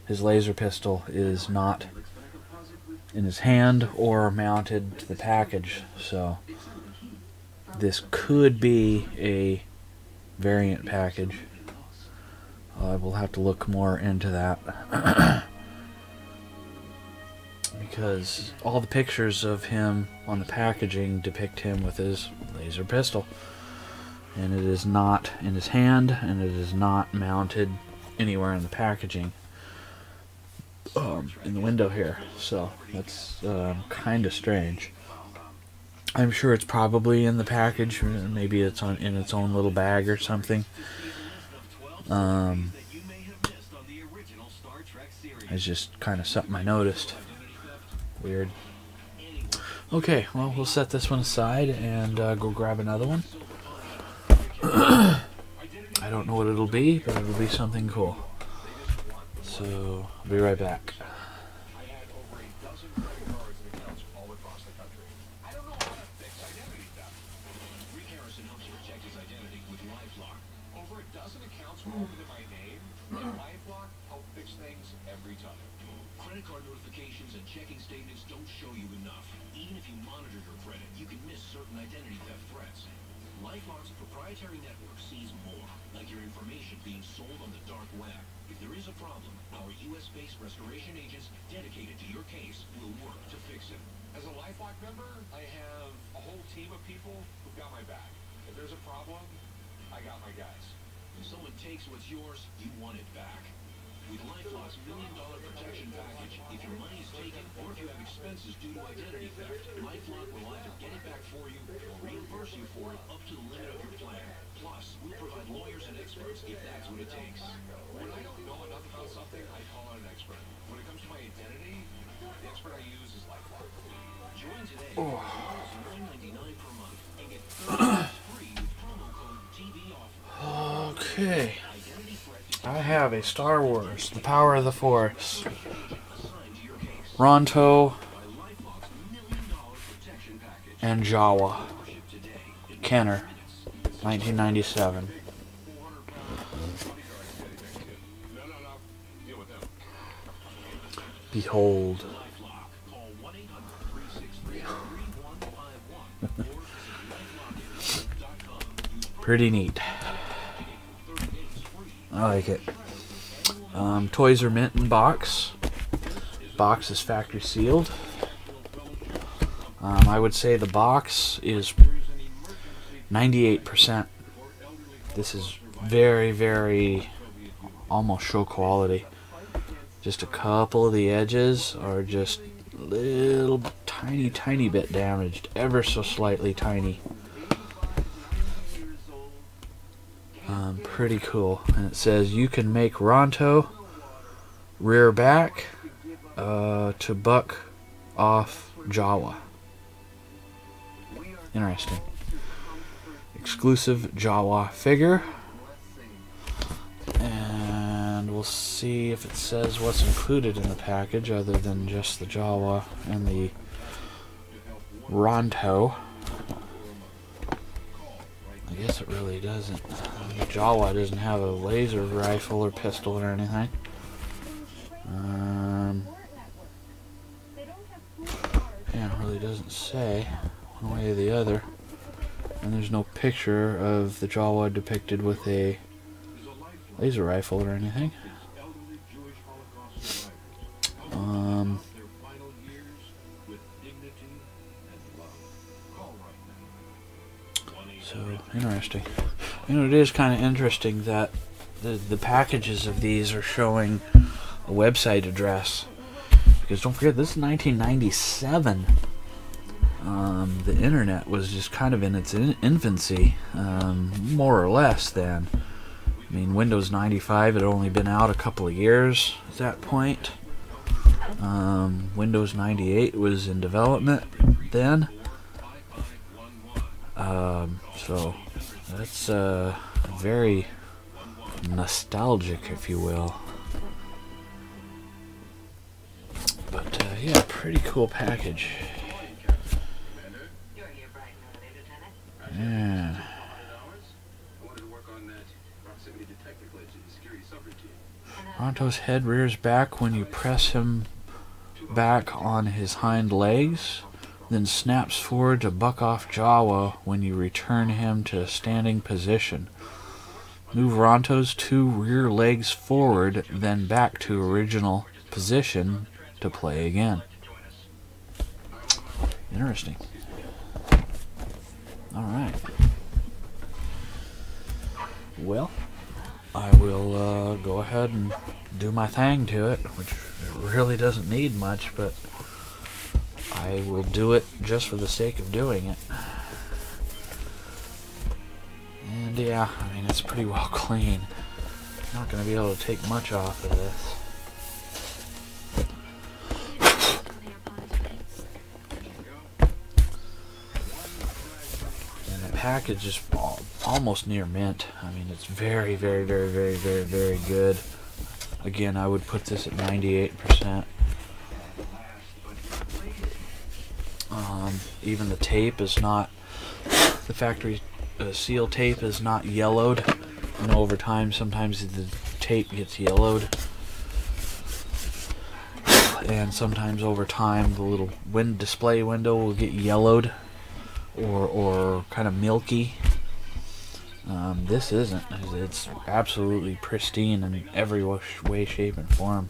his laser pistol is not in his hand or mounted to the package, so this could be a variant package. I will have to look more into that. Because all the pictures of him on the packaging depict him with his laser pistol. And it is not in his hand, and it is not mounted anywhere in the packaging. In the window here. So that's kind of strange. I'm sure it's probably in the package, or maybe it's in its own little bag or something. It's just kind of something I noticed. Weird. Okay, well, we'll set this one aside and go grab another one. I don't know what it'll be, but it'll be something cool. So, I'll be right back. Credit card notifications and checking statements don't show you enough. Even if you monitor your credit, you can miss certain identity theft threats. LifeLock's proprietary network sees more, like your information being sold on the dark web. If there is a problem, our US-based restoration agents dedicated to your case will work to fix it. As a LifeLock member, I have a whole team of people who've got my back. If there's a problem, I got my guys. If someone takes what's yours, you want it back. With LifeLock's $1 million protection package, if your money is taken or if you have expenses due to identity theft, LifeLock will either get it back for you or reimburse you for it up to the limit of your plan. Plus, we'll provide lawyers and experts if that's what it takes. When I don't know enough about something, I call on an expert. When it comes to my identity, the expert I use is LifeLock. Join today for $9.99 per month and get 30 days free with promo code TVOffer. Okay. I have a Star Wars, The Power of the Force, Ronto, and Jawa, Kenner, 1997. Behold. Pretty neat. I like it. Toys are mint in box. Box is factory sealed. I would say the box is 98%. This is very, very almost show quality. Just a couple of the edges are just little tiny bit damaged, ever so slightly tiny. Pretty cool. And it says you can make Ronto rear back to buck off Jawa. Interesting. Exclusive Jawa figure. And we'll see if it says what's included in the package other than just the Jawa and the Ronto. I guess it really doesn't. The Jawa doesn't have a laser rifle or pistol or anything. Yeah, it really doesn't say one way or the other. And there's no picture of the Jawa depicted with a laser rifle or anything. Their final years with dignity and love. Call right now. So interesting. You know, it is kind of interesting that the packages of these are showing a website address, because don't forget, this is 1997. The internet was just kind of in its infancy, more or less then. I mean, Windows 95 had only been out a couple of years at that point. Windows 98 was in development then. So that's very nostalgic, if you will. But yeah, pretty cool package. Yeah. Ronto's head rears back when you press him back on his hind legs, then snaps forward to buck off Jawa when you return him to a standing position. Move Ronto's 2 rear legs forward, then back to original position to play again. Interesting. Alright. Well, I will go ahead and do my thing to it, which really doesn't need much, but I will do it just for the sake of doing it. And yeah, I mean, it's pretty well clean. Not going to be able to take much off of this. And the package is almost near mint. I mean, it's very, very, very, very, very, very good. Again, I would put this at 98%. Even the tape is not, the factory seal tape is not yellowed. You know, over time, sometimes the tape gets yellowed. And sometimes over time, the little display window will get yellowed or kind of milky. This isn't. It's absolutely pristine in every way, shape, and form.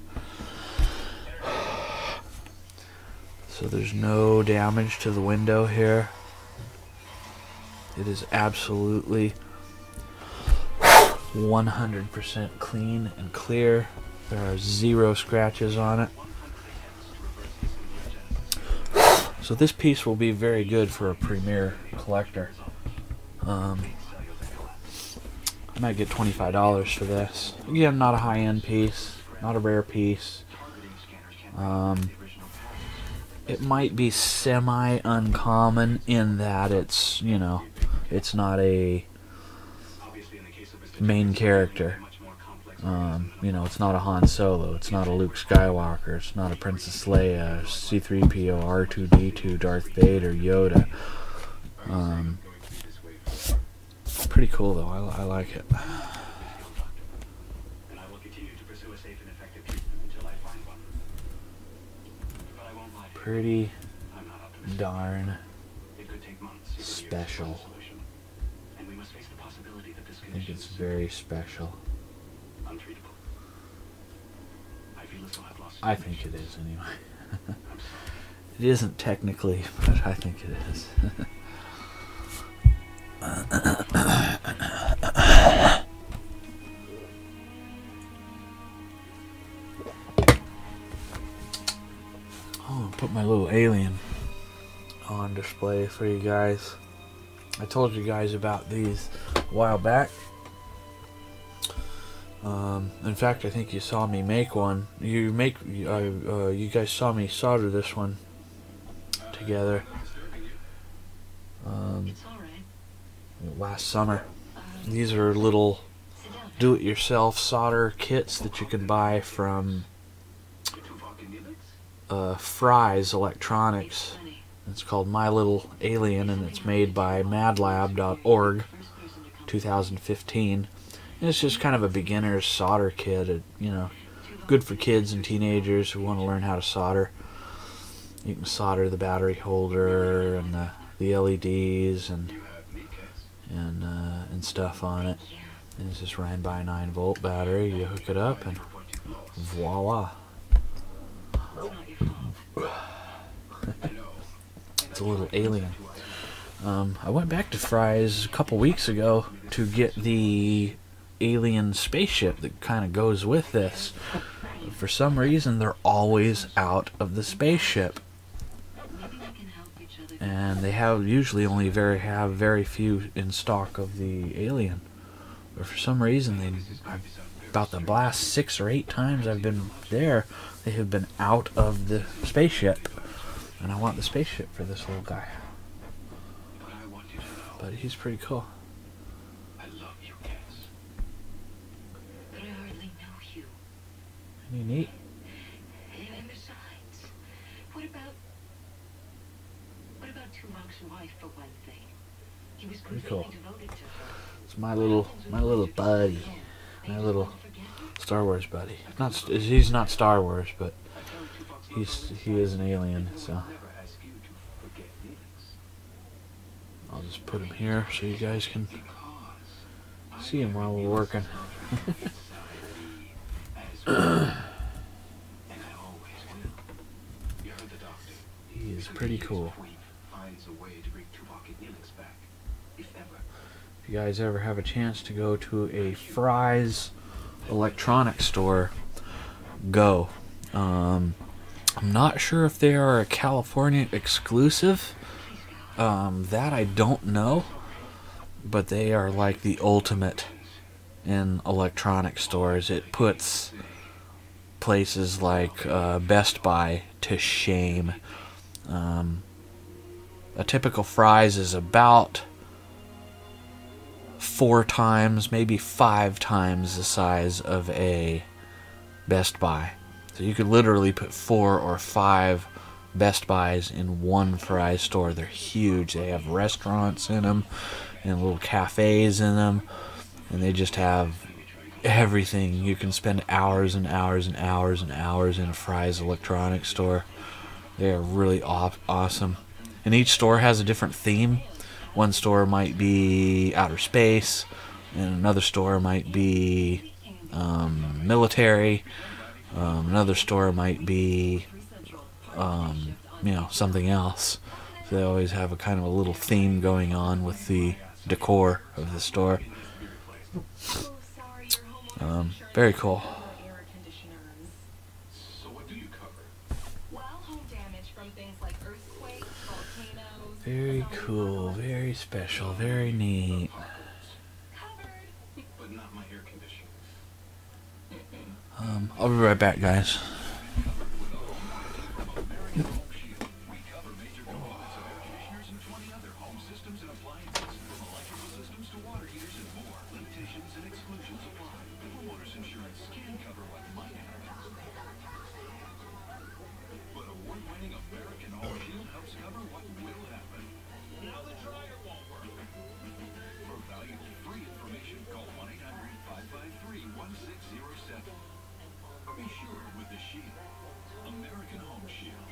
So there's no damage to the window here. It is absolutely 100% clean and clear. There are 0 scratches on it. So this piece will be very good for a premier collector. I might get $25 for this. Again, not a high-end piece, not a rare piece. It might be semi-uncommon in that it's, you know, it's not a main character. You know, it's not a Han Solo, it's not a Luke Skywalker, it's not a Princess Leia, C-3PO, R2-D2, Darth Vader, Yoda. Pretty cool though, I like it. Pretty darn special. I think it's very special. I think it is anyway. It isn't technically, but I think it is. Oh, put my little alien on display for you guys. I told you guys about these a while back. In fact, I think you saw me make one. You guys saw me solder this one together last summer. These are little do-it-yourself solder kits that you can buy from Fry's Electronics. It's called My Little Alien, and it's made by madlab.org, 2015. And it's just kind of a beginner's solder kit. You know, good for kids and teenagers who want to learn how to solder. You can solder the battery holder and the LEDs and stuff on it. It's just ran by a 9-volt battery. You hook it up and voila. It's a little alien. I went back to Fry's a couple weeks ago to get the alien spaceship that kind of goes with this. For some reason, they're always out of the spaceship, and they usually only have very few in stock of the alien. But for some reason, about the last 6 or 8 times I've been there, they have been out of the spaceship, and I want the spaceship for this little guy. But he's pretty cool. I love you, Cass. But I hardly know you. Pretty neat. And besides, what about Tuvok's wife, for one thing? He was Pretty completely cool. devoted to her. It's my little buddy, my little Star Wars buddy. He's not Star Wars, but he is an alien. So I'll just put him here so you guys can see him while we're working. He is pretty cool. If you guys ever have a chance to go to a Fry's electronics store, go. I'm not sure if they are a California exclusive. That I don't know, but they are like the ultimate in electronic stores. It puts places like Best Buy to shame. A typical Fry's is about 4 times, maybe 5 times the size of a Best Buy. So you could literally put 4 or 5 Best Buys in one Fry's store. They're huge. They have restaurants in them and little cafes in them, and they just have everything. You can spend hours and hours and hours and hours in a Fry's electronics store. They are really awesome. And each store has a different theme. One store might be outer space, and another store might be military. Another store might be something else. So they always have a kind of a little theme going on with the decor of the store. Very cool. So what do you cover? Well, home damage from things like earthquakes, volcanoes. Very cool, very special, very neat. Covered. But not my air conditioning. I'll be right back, guys. We cover major components of air conditioners and 20 other home systems and appliances, from electrical systems to water heaters and more. Limitations and exclusions apply. Homeowners insurance can cover what might happen. But award-winning American Home Shield helps cover what will happen. Now the dryer won't work. For valuable free information, call 1-800-553-1607. Be sure with the Shield. American Home Shield.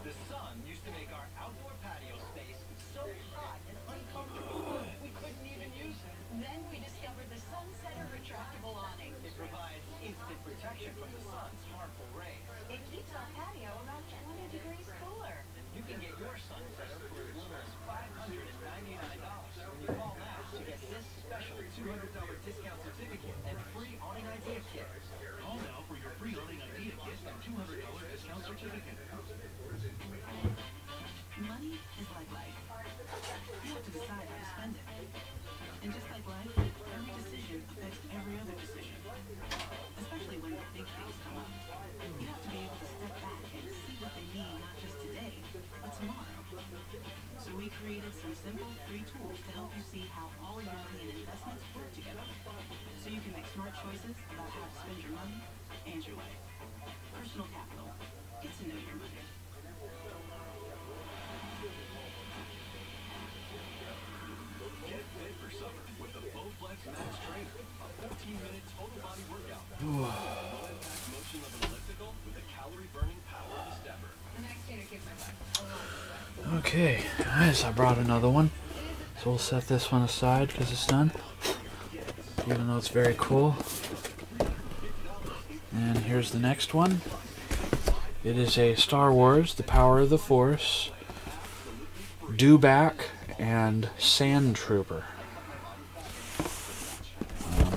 The sun used to make our outdoor patio space so hot and uncomfortable we couldn't even use it. Then we discovered the Sunsetter retractable awning. It provides instant protection from the sun's harmful rays. It keeps our patio around 20 degrees cooler. You can get your Sunsetter for as low as $599 when you call now to get this special $200 discount certificate and free awning idea kit. Call now for your free awning idea kit and $200 discount certificate. Money is like life. You have to decide how to spend it. And just like life, every decision affects every other decision. Especially when the big things come up. You have to be able to step back and see what they mean not just today, but tomorrow. So we created some simple, free tools to help you see how all your money and investments work together. So you can make smart choices about how to spend your money and your life. Personal Capital. Get to know your money. Get fit for summer with the Bowflex Max Trainer, a 14-minute total body workout. Low-impact motion of an elliptical with the calorie-burning power of a stepper. The next trainer kicked my butt. Okay, guys, I brought another one. So we'll set this one aside because it's done, even though it's very cool. And here's the next one. It is a Star Wars, The Power of the Force, Dewback, and Sandtrooper.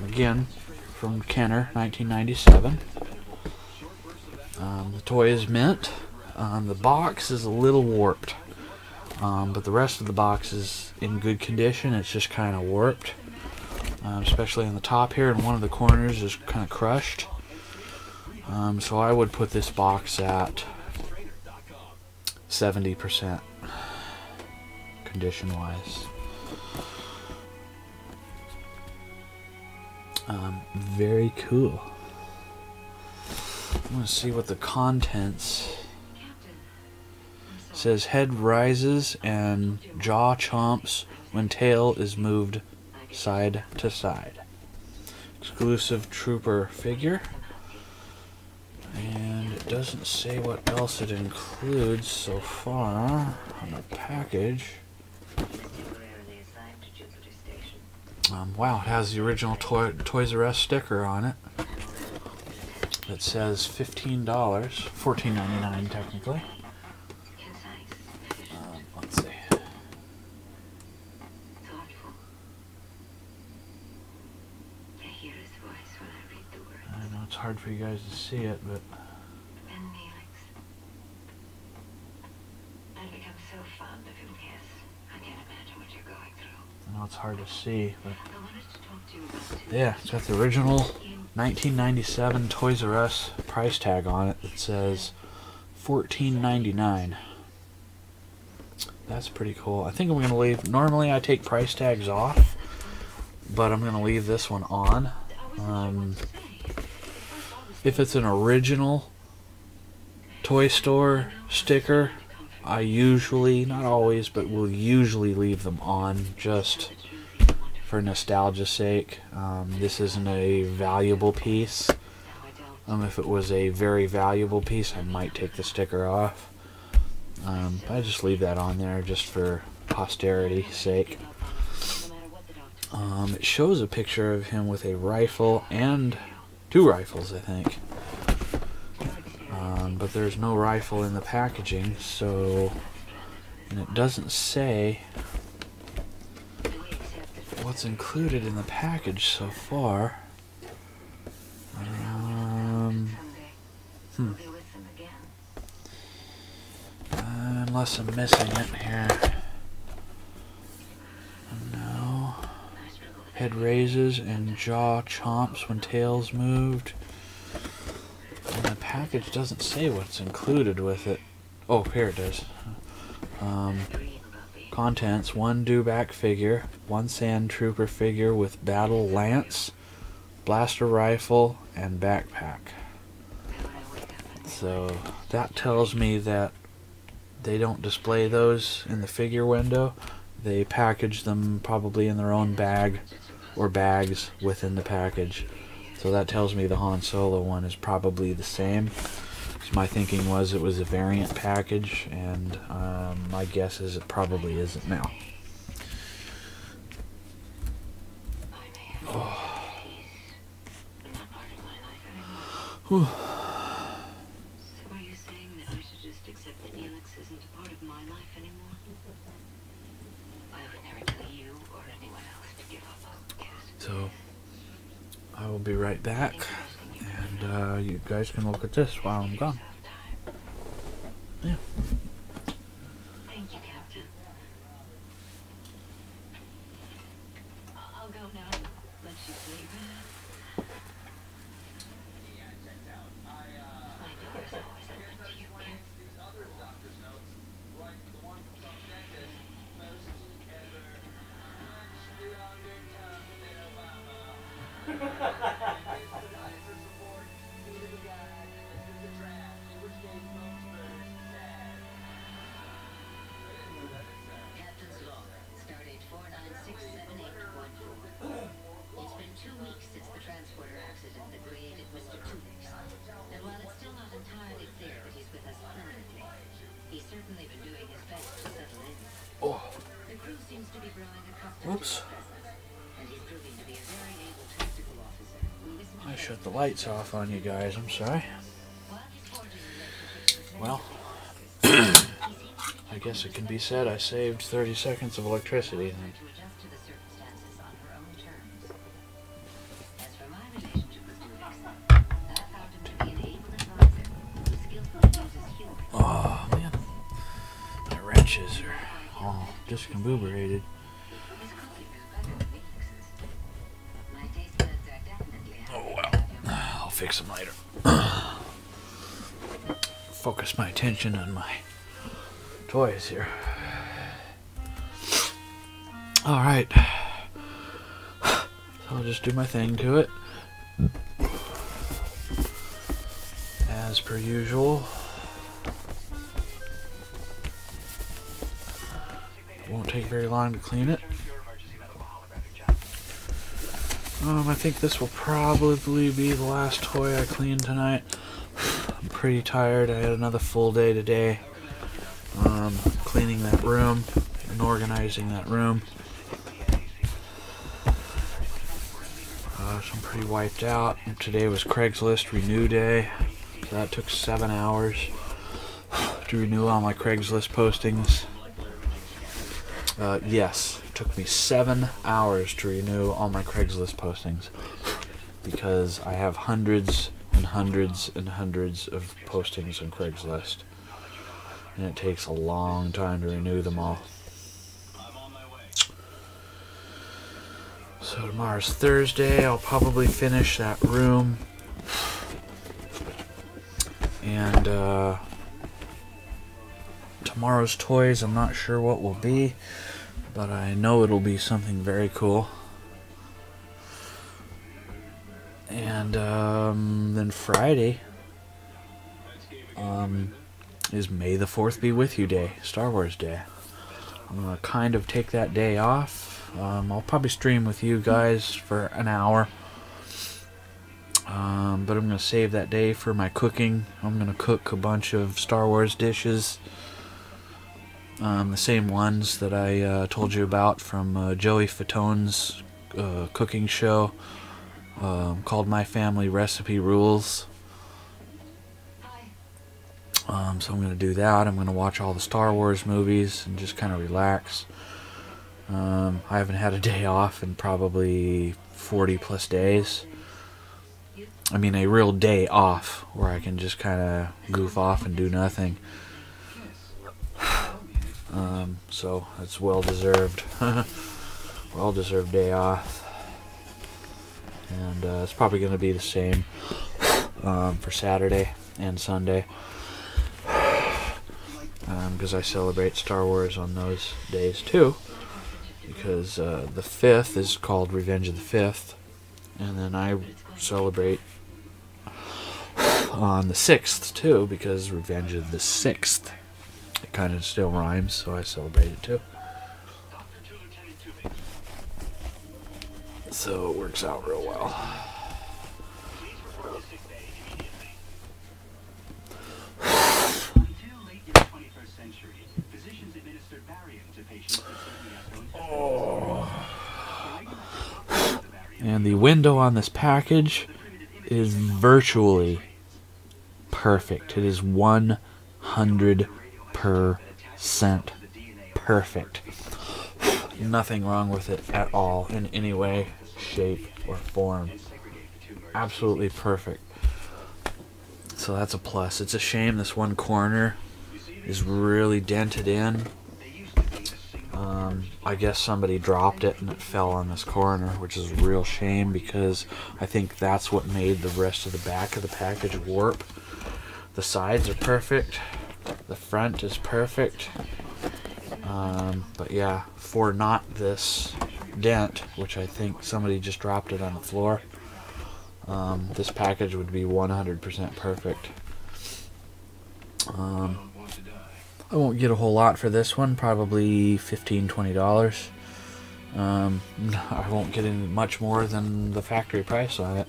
Again, from Kenner, 1997. The toy is mint. The box is a little warped, but the rest of the box is in good condition. It's just kind of warped, especially on the top here, and one of the corners is kind of crushed. So I would put this box at 70% condition-wise. Very cool. I want to see what the contents. It says head rises and jaw chomps when tail is moved side to side. Exclusive Trooper figure. And it doesn't say what else it includes so far on the package. Wow, it has the original Toys R Us sticker on it. It says $15, $14.99 technically. Let's see. I know it's hard for you guys to see it, but I know it's hard to see, but yeah, it's got the original 1997 Toys R Us price tag on it. It says $14.99. That's pretty cool. I think I'm going to leave, normally I take price tags off, but I'm going to leave this one on. If it's an original toy store sticker, I usually, not always, but will usually leave them on just for nostalgia's sake. This isn't a valuable piece. If it was a very valuable piece, I might take the sticker off. I just leave that on there just for posterity's sake. It shows a picture of him with a rifle and 2 rifles, I think. But there's no rifle in the packaging, so, and it doesn't say what's included in the package so far. Unless I'm missing it here. No. Head raises and jaw chomps when tail's moved. And the package doesn't say what's included with it. Oh, here it does. Contents: 1 Dewback figure, 1 Sandtrooper figure with battle lance, blaster rifle, and backpack. So that tells me that they don't display those in the figure window. They package them probably in their own bag or bags within the package. So that tells me the Han Solo one is probably the same. So my thinking was it was a variant package, and my guess is it probably isn't now. Oh. Whew. So I will be right back, and you guys can look at this while I'm gone. Yeah. Thank you, Captain. I'll go now. Let you sleep. My door's always open to you, Captain. Captain's log, stardate 4967814. It's been 2 weeks since the transporter accident that created Mr. Tubix. And while it's still not entirely clear that he's with us permanently, he's certainly been doing his best to settle in. Oh. The crew seems seems to be growing accustomed Whoops. to his presence, and he's proving to be a very able tactical officer who listens I to shut the lights off on you guys. I'm sorry. while he's forging relationships with Well, many he seems to I guess it can be said I saved 30 seconds of electricity then. to adjust to the circumstances on her own terms. As for my relationship with Dewback, I found him to be an able advisor who skillfully uses humor. Oh, man. My wrenches are all discombobulated. His cooking is better than Felix's. My taste buds are definitely Oh, happy well. to have him. I'll fix them later. Focus my attention on my toys here. Alright. So I'll just do my thing to it. As per usual. Won't take very long to clean it. I think this will probably be the last toy I clean tonight. I'm pretty tired. I had another full day today. Cleaning that room and organizing that room. So I'm pretty wiped out. Today was Craigslist renew day. So that took 7 hours to renew all my Craigslist postings. Yes, it took me 7 hours to renew all my Craigslist postings because I have hundreds and hundreds and hundreds of postings on Craigslist, and it takes a long time to renew them all. So tomorrow's Thursday. I'll probably finish that room, and tomorrow's toys, I'm not sure what will be, but I know it'll be something very cool. And then Friday is May the 4th Be With You Day, Star Wars Day. I'm going to kind of take that day off. I'll probably stream with you guys for an hour. But I'm going to save that day for my cooking. I'm going to cook a bunch of Star Wars dishes. The same ones that I told you about from Joey Fatone's cooking show called My Family Recipe Rules. So I'm going to do that. I'm going to watch all the Star Wars movies and just kind of relax. I haven't had a day off in probably 40 plus days. I mean a real day off where I can just kind of goof off and do nothing. So it's well deserved. Well deserved day off. And it's probably going to be the same for Saturday and Sunday. Because I celebrate Star Wars on those days too. Because the 5th is called Revenge of the 5th. And then I celebrate on the 6th too, because Revenge of the 6th. It kind of still rhymes, so I celebrate it too. So it works out real well. And the window on this package is virtually perfect. It is 100% perfect. Nothing wrong with it at all in any way, shape, or form. Absolutely perfect. So that's a plus. It's a shame this one corner is really dented in. I guess somebody dropped it and it fell on this corner, which is a real shame because I think that's what made the rest of the back of the package warp. The sides are perfect. The front is perfect. But yeah, for not this dent, which I think somebody just dropped it on the floor, this package would be 100% perfect. I won't get a whole lot for this one, probably $15–20. I won't get any much more than the factory price on it.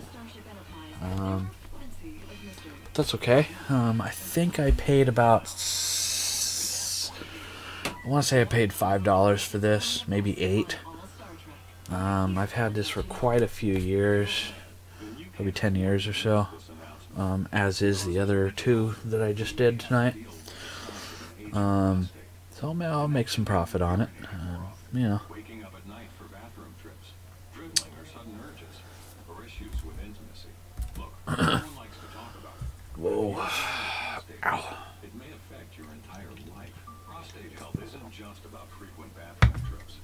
That's okay. I think I paid about I want to say I paid $5 for this, maybe $8. I've had this for quite a few years, maybe 10 years or so, as is the other two that I just did tonight. So I'll make some profit on it, you know. Waking up at night for bathroom trips, dribbling or sudden urges, or issues with intimacy. Look, no one likes to talk about it. Whoa. Ow. It may affect your entire life. Prostate health isn't just about frequent bathroom trips.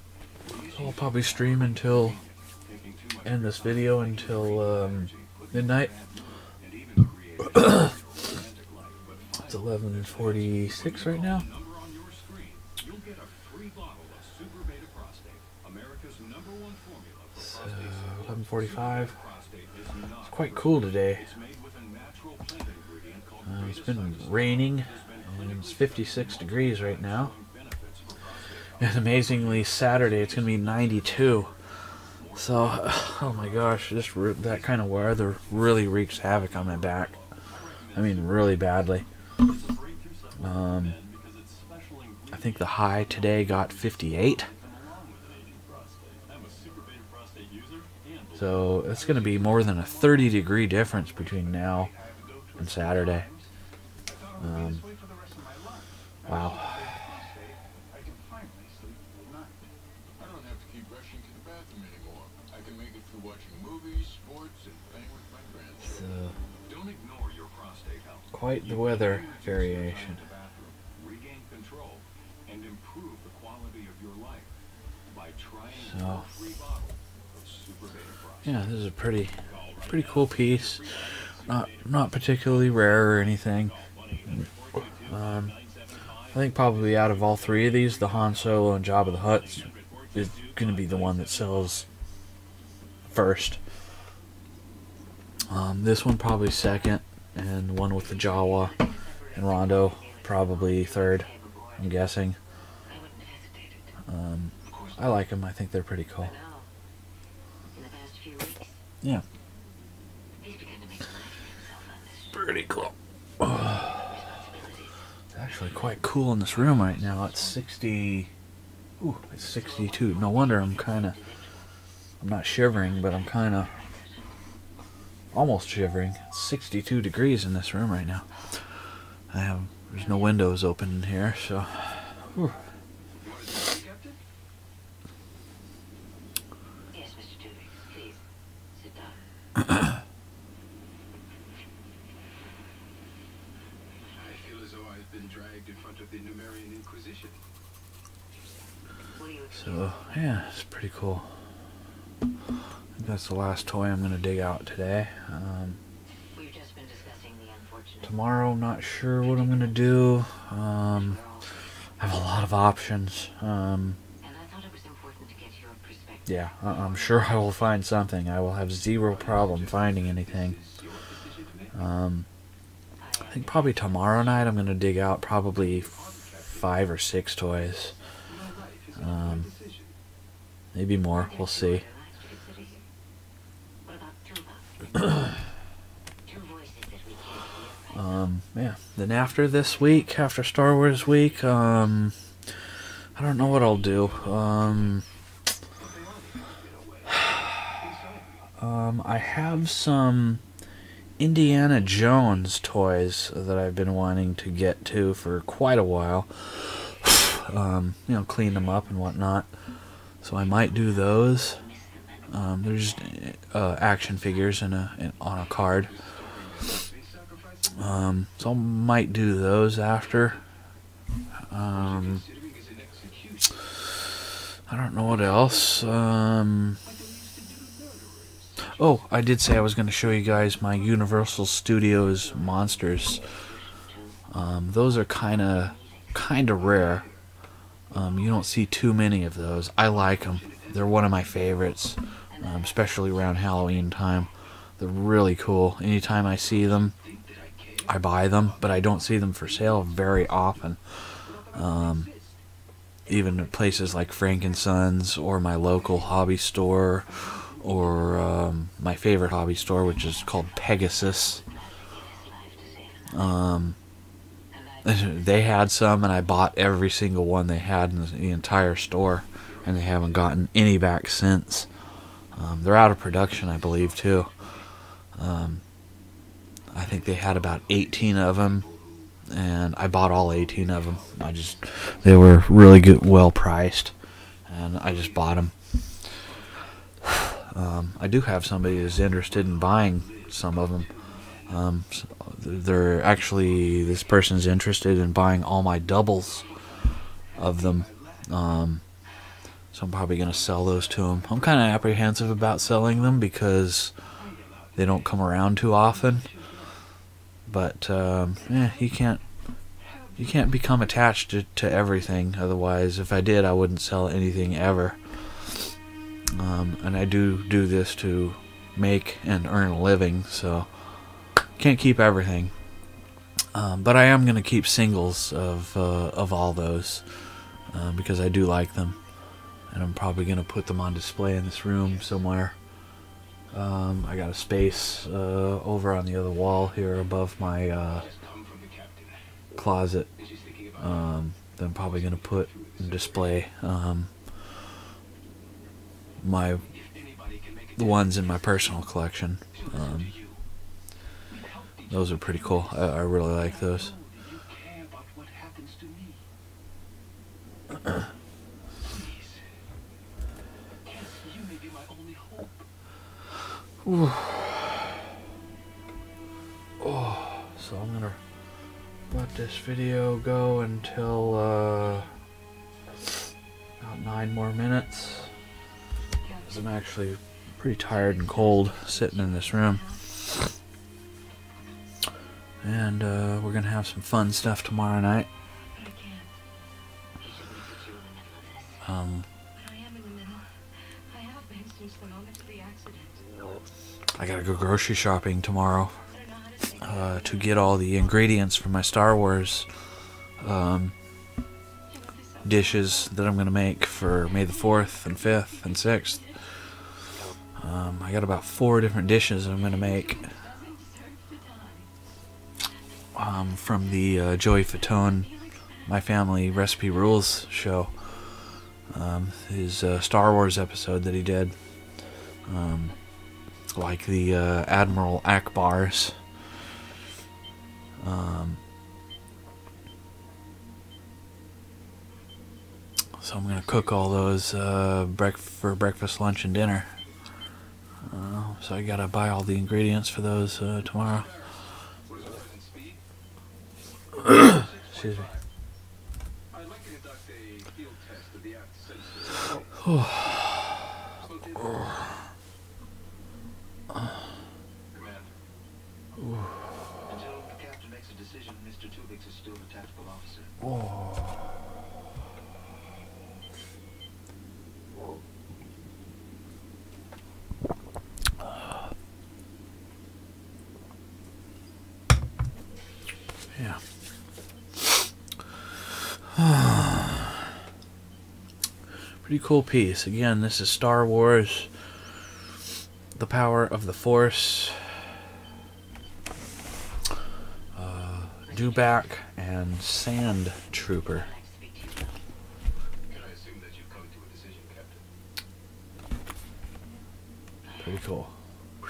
So I'll probably stream until, Taking too much end this video until midnight. and even create a romantic life, but It's 11:46 right now. number on your screen, you'll get a free bottle of Super Beta Prostate, America's #1 formula for prostate. 11:45. Prostate is not. It's quite cool today. It's made with a natural plant ingredient called It's been raining, and it's 56 degrees right now. benefits for prostate. And amazingly, Saturday it's going to be 92. So, oh my gosh, that kind of weather really wreaks havoc on my back. I mean, really badly. I think the high today got 58. So it's going to be more than a 30-degree difference between now and Saturday. Wow. I can finally sleep at night. I don't have to keep rushing to the bathroom anymore. I can make it through watching movies, sports, and playing with my grandchildren. Don't ignore your prostate health. Quite the weather variation. The bathroom, regain control, and improve the quality of your life by trying So, a free bottle of Super Beta Prostate. yeah, this is a pretty cool piece. Not particularly rare or anything. I think probably out of all three of these, the Han Solo and Jabba the Hutt is going to be the one that sells first. This one probably second, and one with the Jawa and Ronto probably third, I'm guessing. I like them. I think they're pretty cool. In the past few weeks, Yeah, he's begun to make a life for himself on this pretty cool. responsibilities. It's actually quite cool in this room right now. It's 60. Ooh, it's 62. No wonder I'm not shivering, but I'm kind of almost shivering. It's 62 degrees in this room right now. There's no windows open in here, so. Whew. Yes, Mr. Dewback, please, sit down. I feel as though I've been dragged in front of the Numerian Inquisition. What do you expect? So, yeah, it's pretty cool. I think that's the last toy I'm going to dig out today. We've just been discussing the unfortunate. Tomorrow, I'm not sure what I'm going to do. I have a lot of options. And I thought it was important to get your perspective. Yeah, I'm sure I will find something. I will have zero problem finding anything. I think probably tomorrow night I'm going to dig out probably 5 or 6 toys. Maybe more. We'll see. What about two voices that we can't hear? Yeah. Then after this week, after Star Wars week, I don't know what I'll do. I have some Indiana Jones toys that I've been wanting to get to for quite a while. Clean them up and whatnot. So I might do those. They're just action figures on a card. So I might do those after. I don't know what else. Oh, I did say I was going to show you guys my Universal Studios monsters. Those are kind of rare. You don't see too many of those. I like them. They're one of my favorites, especially around Halloween time. They're really cool. Anytime I see them, I buy them, but I don't see them for sale very often. Even at places like Frankenson's or my local hobby store, or my favorite hobby store, which is called Pegasus. they had some, and I bought every single one they had in the entire store, and they haven't gotten any back since. They're out of production, I believe, too. I think they had about 18 of them, and I bought all 18 of them. They were really good, well priced, and I just bought them. I do have somebody who's interested in buying some of them. They're actually, this person's interested in buying all my doubles of them. So I'm probably going to sell those to him. I'm kind of apprehensive about selling them because they don't come around too often. But you can't become attached to everything. Otherwise, if I did, I wouldn't sell anything ever. And I do this to make and earn a living, so can't keep everything. But I am going to keep singles of all those because I do like them, and I'm probably going to put them on display in this room somewhere. I got a space over on the other wall here above my closet. That I'm probably going to put and display the ones in my personal collection. Those are pretty cool. I really like those. So I'm gonna let this video go until about 9 more minutes, because I'm actually pretty tired and cold sitting in this room. And we're gonna have some fun stuff tomorrow night. I gotta go grocery shopping tomorrow to get all the ingredients for my Star Wars dishes that I'm gonna make for May the 4th and 5th and 6th. I got about 4 different dishes I'm gonna make from the Joey Fatone My Family Recipe Rules show. His Star Wars episode that he did. Like the Admiral Akbars. So I'm gonna cook all those for breakfast, lunch, and dinner. So I gotta buy all the ingredients for those tomorrow. Excuse me. I'd like to conduct a field test of the aft sensor. Command. Until the captain makes a decision, Mr. Dewback is still the tactical officer. Yeah. Pretty cool piece. Again, this is Star Wars, The Power of the Force, Dewback, and Sandtrooper. Can I assume that you've come to a decision, Captain? Pretty cool. I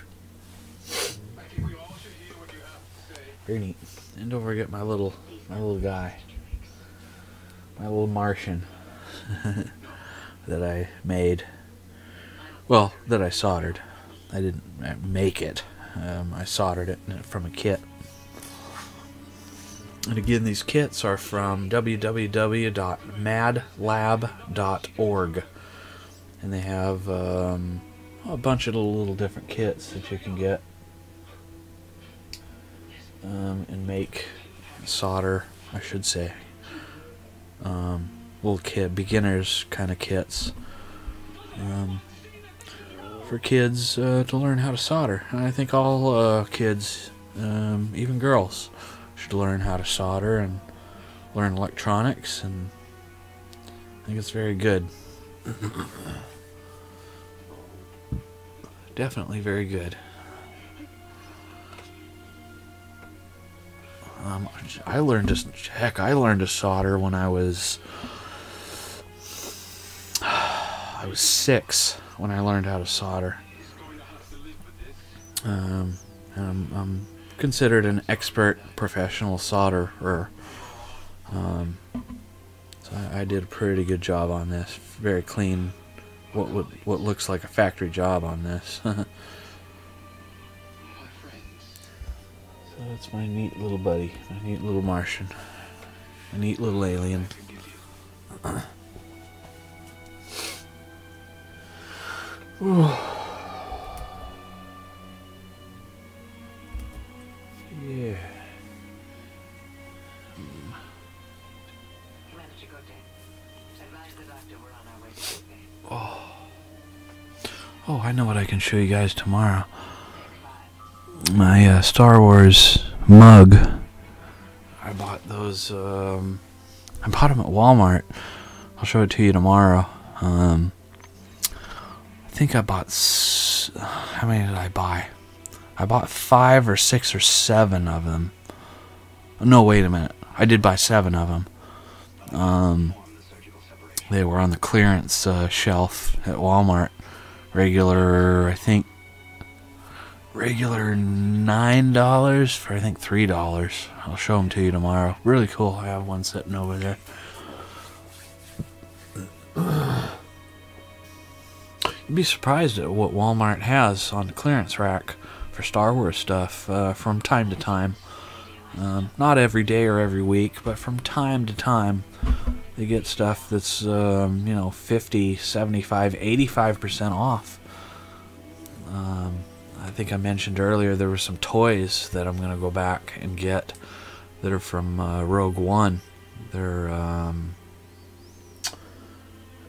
think we all should hear what you have to say. Very neat. And don't forget my little guy. My little Martian that I made. Well, that I soldered. I didn't make it. I soldered it from a kit. And again, these kits are from www.madlab.org. And they have a bunch of little different kits that you can get. And make, solder, I should say. Little beginners kind of kits. For kids to learn how to solder. And I think all kids, even girls, should learn how to solder and learn electronics, and I think it's very good. Definitely very good. I learned to solder when I was 6 when I learned how to solder. I'm considered an expert professional solderer. So I did a pretty good job on this. Very clean. What looks like a factory job on this. So that's my neat little buddy, my neat little Martian, my neat little alien. Yeah. Oh, I know what I can show you guys tomorrow. My Star Wars mug. I bought those. I bought them at Walmart. I'll show it to you tomorrow. I think I bought. How many did I buy? I bought 5 or 6 or 7 of them. No, wait a minute. I did buy 7 of them. They were on the clearance shelf at Walmart. Regular, I think, regular $9 for I think $3. I'll show them to you tomorrow. Really cool. I have one sitting over there. You'd be surprised at what Walmart has on the clearance rack for Star Wars stuff from time to time. Not every day or every week, but from time to time. They get stuff that's, 50, 75, 85% off. I think I mentioned earlier there were some toys that I'm going to go back and get that are from Rogue One. They're,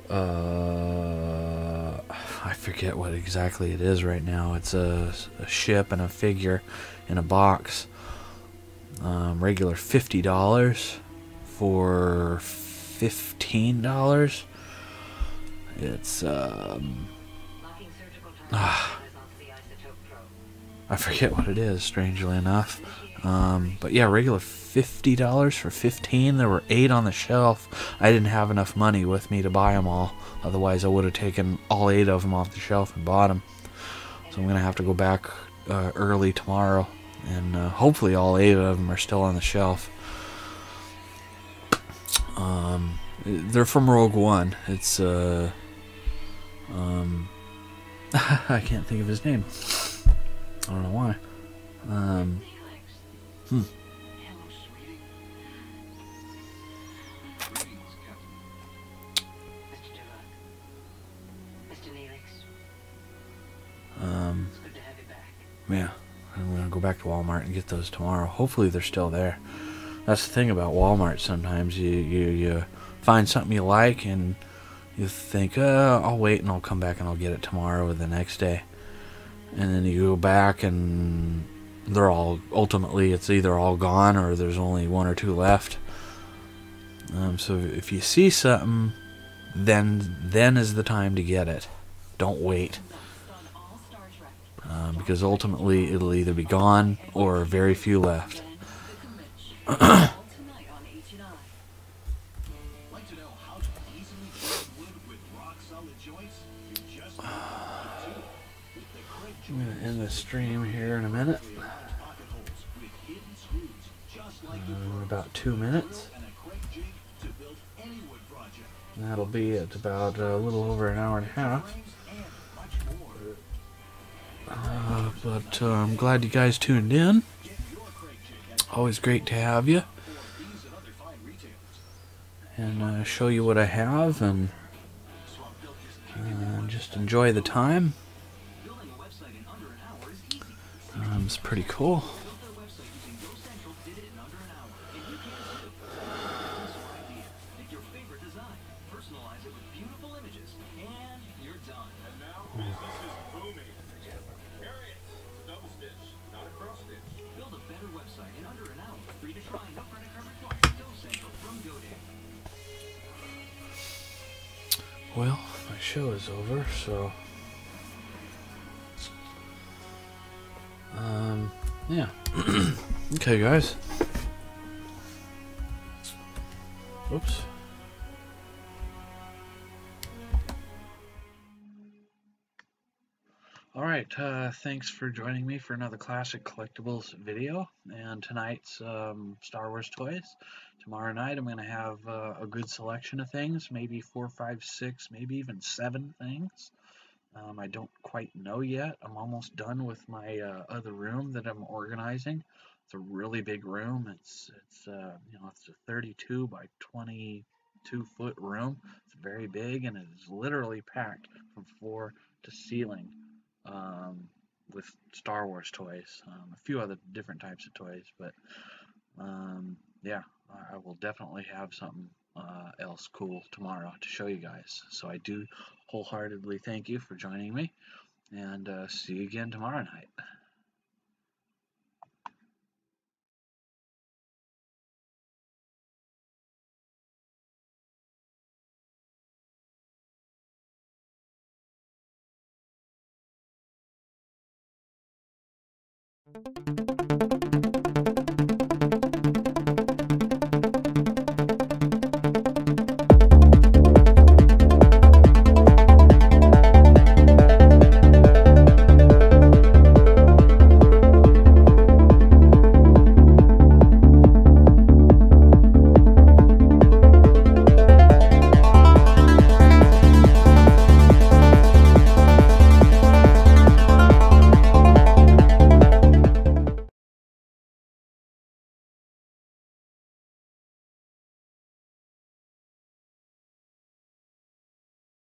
I forget what exactly it is right now. It's a ship and a figure in a box. Regular $50 for $15. It's I forget what it is, strangely enough. But yeah, regular $50 for $15. There were 8 on the shelf. I didn't have enough money with me to buy them all. Otherwise, I would have taken all 8 of them off the shelf and bought them. So I'm gonna have to go back early tomorrow, and hopefully all 8 of them are still on the shelf. They're from Rogue One. It's I can't think of his name. I don't know why. Yeah, I'm gonna go back to Walmart and get those tomorrow. Hopefully they're still there. That's the thing about Walmart. Sometimes you find something you like and you think, I'll wait and I'll come back and I'll get it tomorrow or the next day. And then you go back and they're all, ultimately it's either all gone or there's only 1 or 2 left. So if you see something, then is the time to get it. Don't wait. Because ultimately it'll either be gone or very few left. I'm going to end the stream here in a minute. About 2 minutes. That'll be at about a little over an hour and a half. But I'm glad you guys tuned in. Always great to have you. And show you what I have and just enjoy the time. It's pretty cool. Well, my show is over, so yeah. Okay, guys. Oops. Alright, thanks for joining me for another Classic Collectibles video, and tonight's Star Wars toys. Tomorrow night I'm going to have a good selection of things, maybe 4, 5, 6, maybe even 7 things. I don't quite know yet. I'm almost done with my other room that I'm organizing. It's a really big room. It's it's a 32 by 22 foot room. It's very big, and it is literally packed from floor to ceiling with Star Wars toys. A few other different types of toys, but yeah, I will definitely have something else cool tomorrow to show you guys. So I do wholeheartedly thank you for joining me, and see you again tomorrow night.